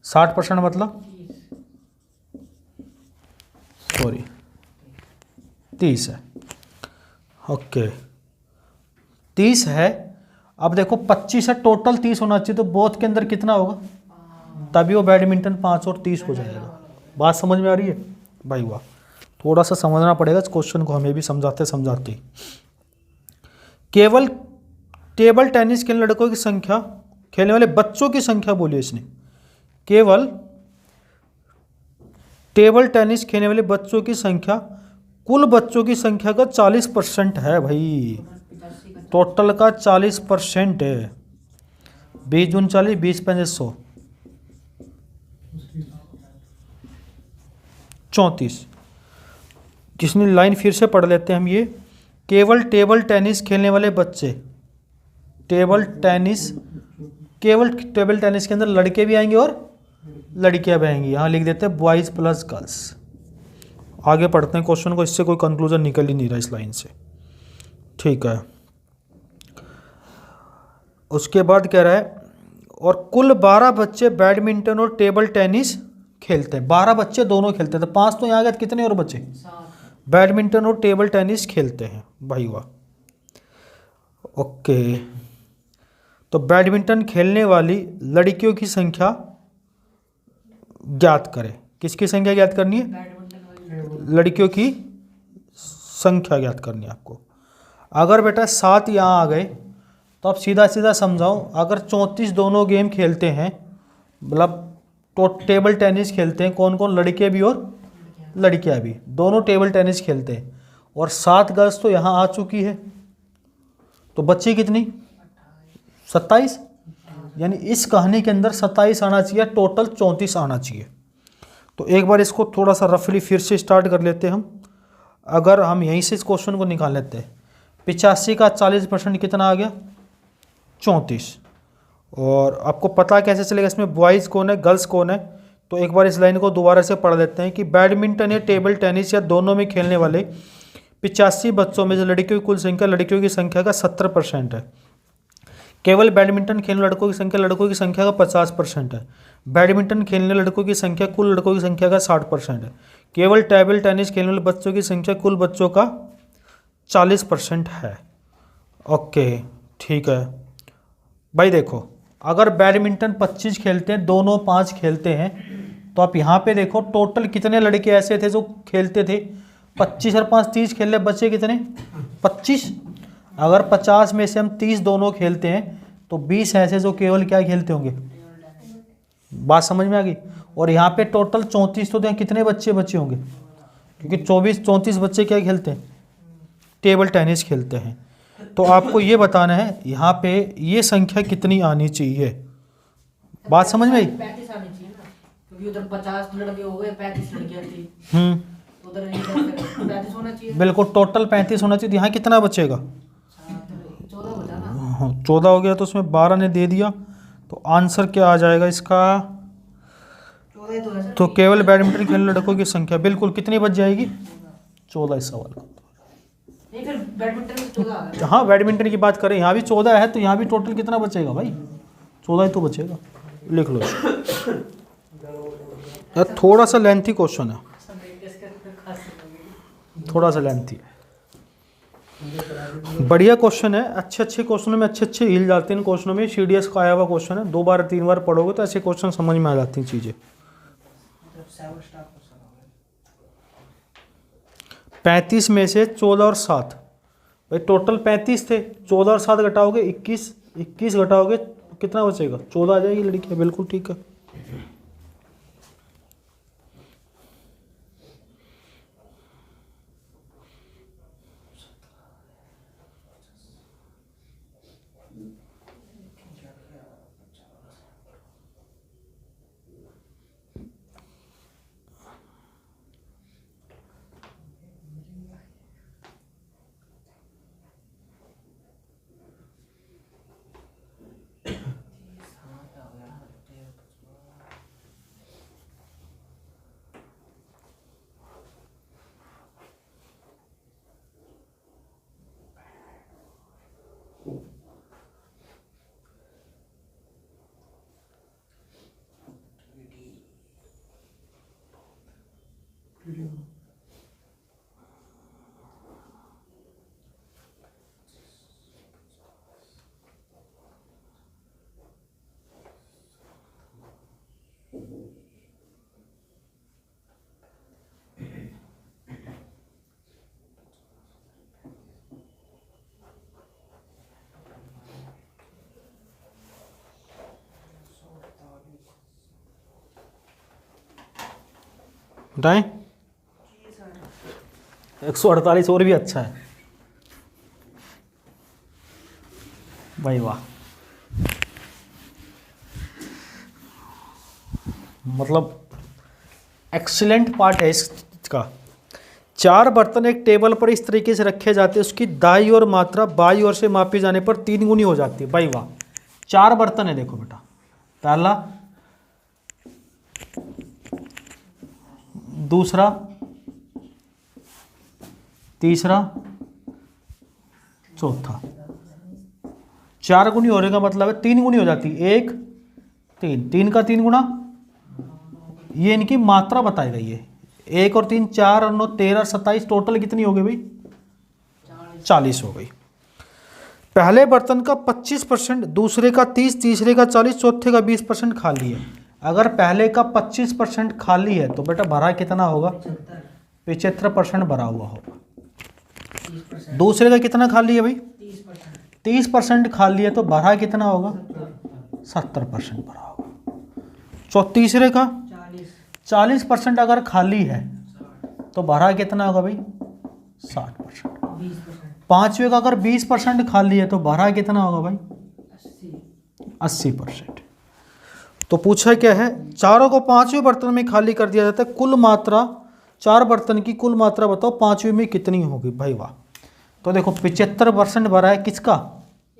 60% मतलब 30 है, ओके 30 है। अब देखो 25 है, टोटल 30 होना चाहिए, तो बोथ के अंदर कितना होगा? तभी वो बैडमिंटन 5 और 30 हो जाएगा। बात समझ में आ रही है भाई वाह। थोड़ा सा समझना पड़ेगा इस क्वेश्चन को, हमें भी समझाते। केवल टेबल टेनिस खेलने लड़कों की संख्या, खेलने वाले बच्चों की संख्या बोली इसने, केवल टेबल टेनिस खेलने वाले बच्चों की संख्या कुल बच्चों की संख्या का 40% है भाई, टोटल का 40% है। 20 दूनी 40, 20 पंजे 100, 34। किसने लाइन फिर से पढ़ लेते हैं हम ये, केवल टेबल टेनिस खेलने वाले बच्चे, केवल टेबल टेनिस के अंदर लड़के भी आएंगे और लड़कियां भी आएंगी। यहाँ लिख देते हैं बॉयज़ प्लस गर्ल्स। आगे पढ़ते हैं क्वेश्चन को, इससे कोई कंक्लूजन निकल ही नहीं रहा इस लाइन से, ठीक है। उसके बाद कह रहा है, और कुल 12 बच्चे बैडमिंटन और टेबल टेनिस खेलते हैं। 12 बच्चे दोनों खेलते हैं, तो 5 तो यहाँ गए, कितने और बच्चे? बैडमिंटन और टेबल टेनिस खेलते हैं भाई वाह, ओके। तो बैडमिंटन खेलने वाली लड़कियों की संख्या ज्ञात करें। किसकी संख्या ज्ञात करनी है? लड़कियों की संख्या ज्ञात करनी है आपको। अगर बेटा 7 यहाँ आ गए तो आप सीधा सीधा समझाओ, अगर 34 दोनों गेम खेलते हैं, मतलब तो टेबल टेनिस खेलते हैं, कौन कौन? लड़के भी और लड़कियां भी, दोनों टेबल टेनिस खेलते हैं, और 7 गर्ल्स तो यहाँ आ चुकी है, तो बच्ची कितनी? 27। यानी इस कहानी के अंदर 27 आना चाहिए, टोटल 34 आना चाहिए। तो एक बार इसको थोड़ा सा रफली फिर से स्टार्ट कर लेते हैं हम। अगर हम यहीं से इस क्वेश्चन को निकाल लेते हैं, 85 का 40% कितना आ गया? 34। और आपको पता कैसे चलेगा इसमें बॉयज़ कौन है, गर्ल्स कौन है? तो एक बार इस लाइन को दोबारा से पढ़ लेते हैं कि बैडमिंटन या टेबल टेनिस या दोनों में खेलने वाले 85 बच्चों में से लड़कियों की कुल संख्या लड़कियों की संख्या का 70% है। केवल बैडमिंटन खेलने लड़कों की संख्या लड़कों की संख्या का 50% है। बैडमिंटन खेलने लड़कों की संख्या कुल लड़कों की संख्या का 60% है। केवल टेबल टेनिस खेलने वाले बच्चों की संख्या कुल बच्चों का 40% है। ओके, ठीक है भाई। देखो, अगर बैडमिंटन 25 खेलते हैं, दोनों 5 खेलते हैं, तो आप यहाँ पे देखो टोटल कितने लड़के ऐसे थे जो खेलते थे। 25 और 5 30 खेल रहे, बच्चे कितने 25। अगर 50 में से हम 30 दोनों खेलते हैं तो 20 ऐसे जो केवल क्या खेलते होंगे। बात समझ में आ गई। और यहाँ पे टोटल 34 तो कितने बच्चे बचे होंगे, क्योंकि 24-34 बच्चे क्या खेलते हैं, टेबल टेनिस खेलते हैं। तो आपको ये बताना है यहाँ पे ये संख्या कितनी आनी चाहिए। बात समझ में आई। 35 आनी चाहिए ना, क्योंकि उधर 50 लड़के हो गए, 35 लड़कियां थी, उधर 35 होना चाहिए। बिल्कुल, टोटल 35 होना चाहिए। यहाँ कितना बचेगा, 14 बचा ना। हाँ 14 हो गया, तो उसमें 12 ने दे दिया, तो आंसर क्या आ जाएगा इसका। 14 तो है सर। तो केवल बैडमिंटन खेलने लड़कों की संख्या बिल्कुल कितनी बच जाएगी, 14 इस सवाल का। नहीं, फिर बैडमिंटन में 14 आ गया। हाँ, बैडमिंटन की बात करें, यहाँ भी 14 है, तो यहाँ भी टोटल कितना बचेगा भाई, 14 ही तो बचेगा। लिख लो यार, थोड़ा सा लेंथी क्वेश्चन है, थोड़ा सा लेंथी है। बढ़िया क्वेश्चन है, अच्छे क्वेश्चनों में अच्छे हिल जाते हैं। इन क्वेश्चनों में CDS का आया हुआ क्वेश्चन है, 2 बार 3 बार पढ़ोगे तो ऐसे क्वेश्चन समझ में आ जाती हैं चीज़ें। 35 में से 14 और 7, भाई टोटल 35 थे, 14 और 7 घटाओगे 21, 21 घटाओगे तो कितना बचेगा, 14 आ जाएगी लड़की। बिल्कुल ठीक है। बताएं, 148 और भी अच्छा है भाई, वाह। मतलब एक्सीलेंट पार्ट है इसका। 4 बर्तन एक टेबल पर इस तरीके से रखे जाते हैं, उसकी दाई और मात्रा बाई ओर से मापी जाने पर 3 गुनी हो जाती है। भाई वाह, 4 बर्तन है, देखो बेटा, पहला, दूसरा, तीसरा, चौथा। 4 गुनी होने का मतलब है 3 गुनी हो जाती है। 1 3, 3 का 3 गुना, ये इनकी मात्रा बताई गई है। 1 और 3 4 और 9 13 27, टोटल कितनी हो गई भाई, 40 हो गई। पहले बर्तन का 25%, दूसरे का 30, तीसरे का 40, चौथे का 20% खाली है। अगर पहले का 25% खाली है तो बेटा भरा कितना होगा, 75% भरा हुआ होगा। दूसरे का कितना खाली है भाई, 30% खाली है, तो भरा कितना होगा, 70% भरा होगा। तीसरे का 40% अगर खाली है तो भरा कितना होगा भाई, 60%। पांचवे का अगर 20% खाली है तो भरा कितना होगा भाई, 80%। तो पूछा क्या है, चारों को 5वें बर्तन में खाली कर दिया जाता है, कुल मात्रा 4 बर्तन की कुल मात्रा बताओ 5वें में कितनी होगी। भाई वाह, तो देखो 75% भरा है किसका,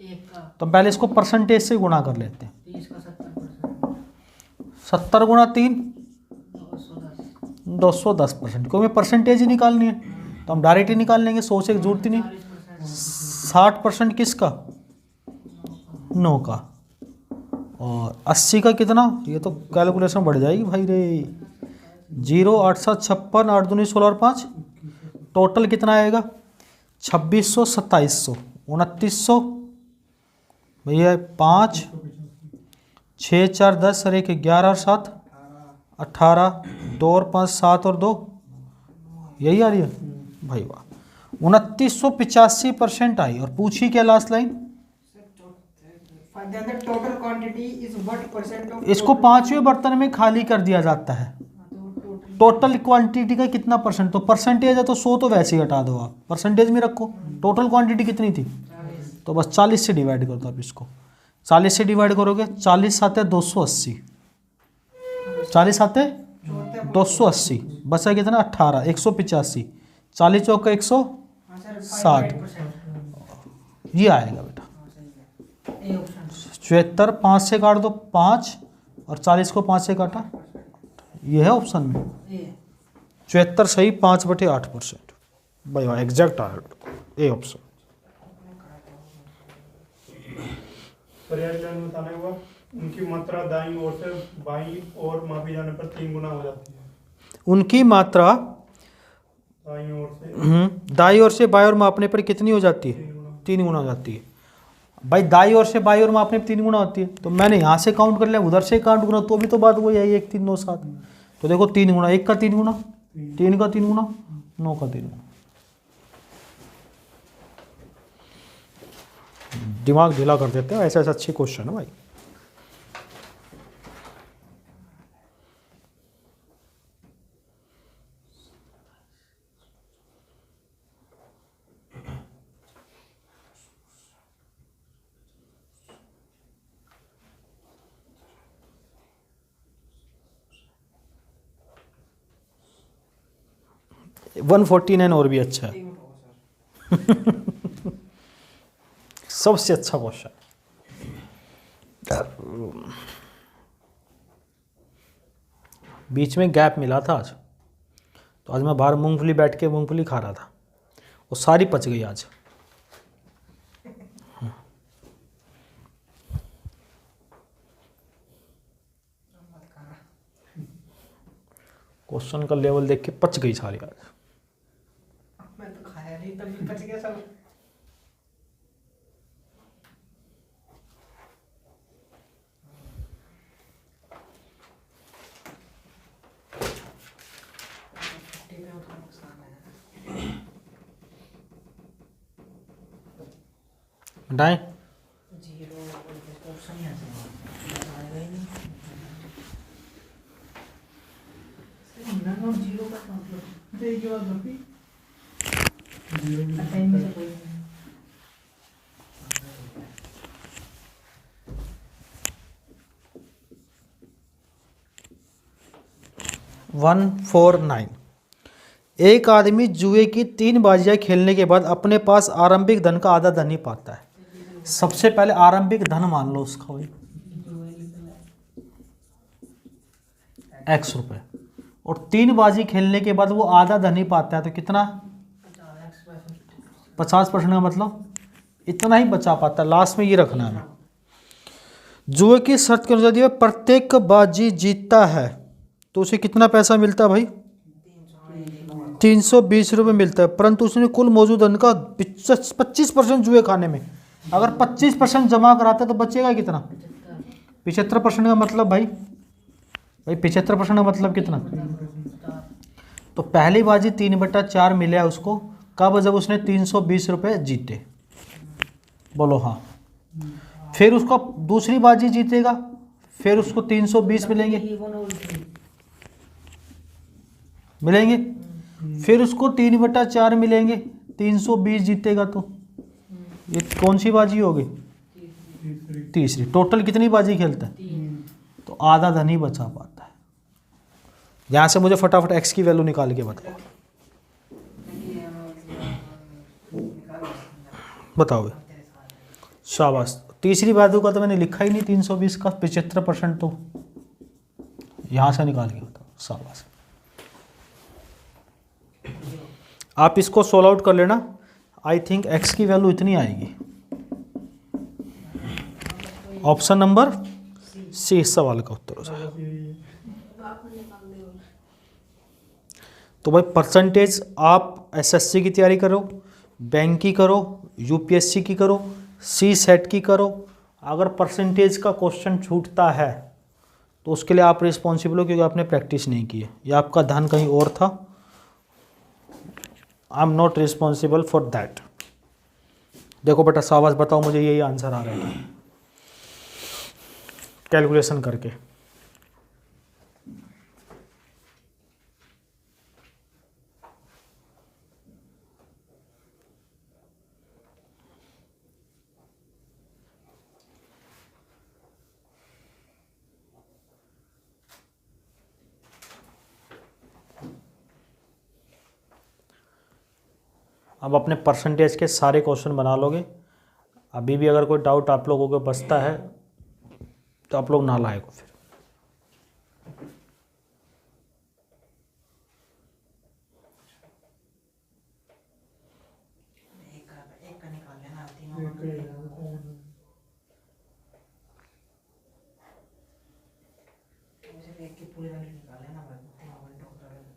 एक का, तो पहले इसको परसेंटेज से गुणा कर लेते हैं। 30 का 70%, 70 गुणा 3 210, 210%, क्योंकि परसेंटेज ही निकालनी है। तो हम डायरेक्ट ही निकाल लेंगे, 100 से जरूरत ही नहीं। 60% किसका? 9 का। और 80 का कितना? ये तो कैलकुलेशन बढ़ जाएगी भाई रे। 0 8 7 56 8 दूनी 16 और 5, टोटल कितना आएगा? 2600 2700 2900 भैया 5 6 4 10 और 1 11 और 7 18 2 और 5 7 और 2, यही आ रही है भाई वाह। 2985% आई। और पूछी क्या last line? Total quantity is what percent of, इसको 5वें बर्तन में खाली कर दिया जाता है। टोटल क्वांटिटी का कितना परसेंट? तो परसेंटेज है तो 100 तो वैसे ही हटा दो आप, परसेंटेज में रखो। टोटल क्वांटिटी कितनी थी? तो बस 40 से डिवाइड कर दो आप इसको। 40 से डिवाइड करोगे, 40 आते 280, 40 आते 280, बचा कितना? 18 185, 40 चौका 160, ये आएगा बेटा 74। 5 से काट दो 5 और 40 को 5 से काटा, ये है ऑप्शन में 74 सही, 5/8%। भाई वाह एग्जैक्ट आ ए ऑप्शन। पर्याय में बताने हुआ उनकी मात्रा दाईं ओर से बाईं ओर मापी जाने पर 3 गुना हो जाती है। उनकी मात्रा दाईं ओर से दाई ओर से बाई ओर मापने पर कितनी हो जाती है? 3 गुना हो जाती है। भाई दाई ओर से बाई ओर मापने पर 3 गुना होती है, तो मैंने यहाँ से काउंट कर लिया, उधर से काउंट करा तो भी तो बात वही आई 1 3 9 7। तो देखो 3 गुना, 1 का 3 गुना, 3 का 3 गुना, 9 का 3 गुना। दिमाग ढीला कर देते हैं, ऐसे ऐसे अच्छे क्वेश्चन है भाई। है 149 और भी अच्छा है। सबसे अच्छा क्वेश्चन। बीच में गैप मिला था आज, तो आज मैं बाहर मूंगफली बैठ के मूंगफली खा रहा था, वो सारी पच गई आज। क्वेश्चन का लेवल देख के पच गई सारी आज। मैं तो खाया नहीं तभी बच गया सब। हटाएं। 0 ऑप्शन ही आएगा ही नहीं। 0 का मतलब देखिए बात रखी 0 में से कोई नहीं। 149। एक आदमी जुए की 3 बाजियां खेलने के बाद अपने पास आरंभिक धन का आधा धन ही पाता है। सबसे पहले आरंभिक धन मान लो उसका भाई x रुपए, और 3 बाजी खेलने के बाद वो आधा धन ही पाता है, तो कितना? 50% का मतलब इतना ही बचा पाता है। लास्ट में ये रखना है। जुए की शर्त के अनुसार यदि वह प्रत्येक बाजी जीतता है तो उसे कितना पैसा मिलता है भाई? 320 रुपये मिलता है, परंतु उसने कुल मौजूद धन का 25% जुए खाने में। अगर 25% जमा कराता है तो बचेगा कितना? 75% का मतलब भाई 75% का मतलब कितना? तो पहली बाजी 3/4 मिला है उसको, कब? जब उसने 320 रुपये जीते। बोलो हाँ। फिर उसको दूसरी बाजी जीतेगा, फिर उसको 320 मिलेंगे मिलेंगे फिर उसको 3/4 मिलेंगे, 320 जीतेगा तो ये कौन सी बाजी होगी? तीसरी। टोटल कितनी बाजी खेलता है? तो आधा धन ही बचा पाता है। यहाँ से मुझे फटाफट x की वैल्यू निकाल के बताओ। शाबाश। तीसरी बाजू का तो मैंने लिखा ही नहीं, 320 का 75%, तो यहाँ से निकाल के बताओ। शाबाश। आप इसको सोल्व आउट कर लेना। आई थिंक x की वैल्यू इतनी आएगी। ऑप्शन नंबर सी इस सवाल का उत्तर हो जाएगा। बस यही है। तो भाई परसेंटेज आप एसएससी की तैयारी करो, बैंक की करो, यूपीएससी की करो, सी सेट की करो, अगर परसेंटेज का क्वेश्चन छूटता है तो उसके लिए आप रिस्पॉन्सिबल हो, क्योंकि आपने प्रैक्टिस नहीं की है या आपका ध्यान कहीं और था। I am not responsible for that. देखो बेटा शाबाश, बताओ मुझे यही आंसर आ रहा है कैलकुलेशन करके। अब अपने परसेंटेज के सारे क्वेश्चन बना लोगे। अभी भी अगर कोई डाउट आप लोगों को बचता है तो आप लोग ना लाए को फिर। एक का निकाल लेना, तीनों एक ही है। सिर्फ एक की पूरी वैल्यू निकाल लेना, बस तीनों घंटों को करेगा।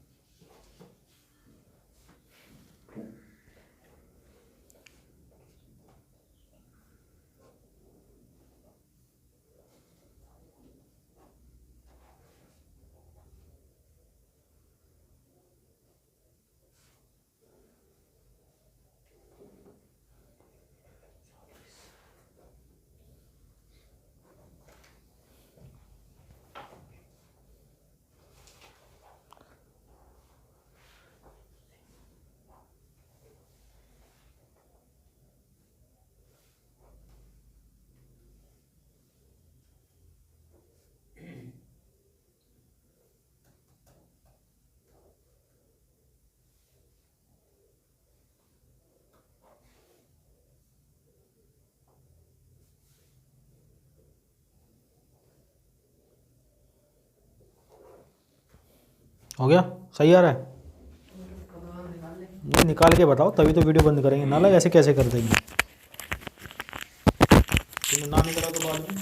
हो गया? सही आ रहा है? निकाल ले। नहीं, निकाल के बताओ तभी तो वीडियो बंद करेंगे। ना लगे ऐसे कैसे कर देंगे? तुमने ना निकाला तो बाद में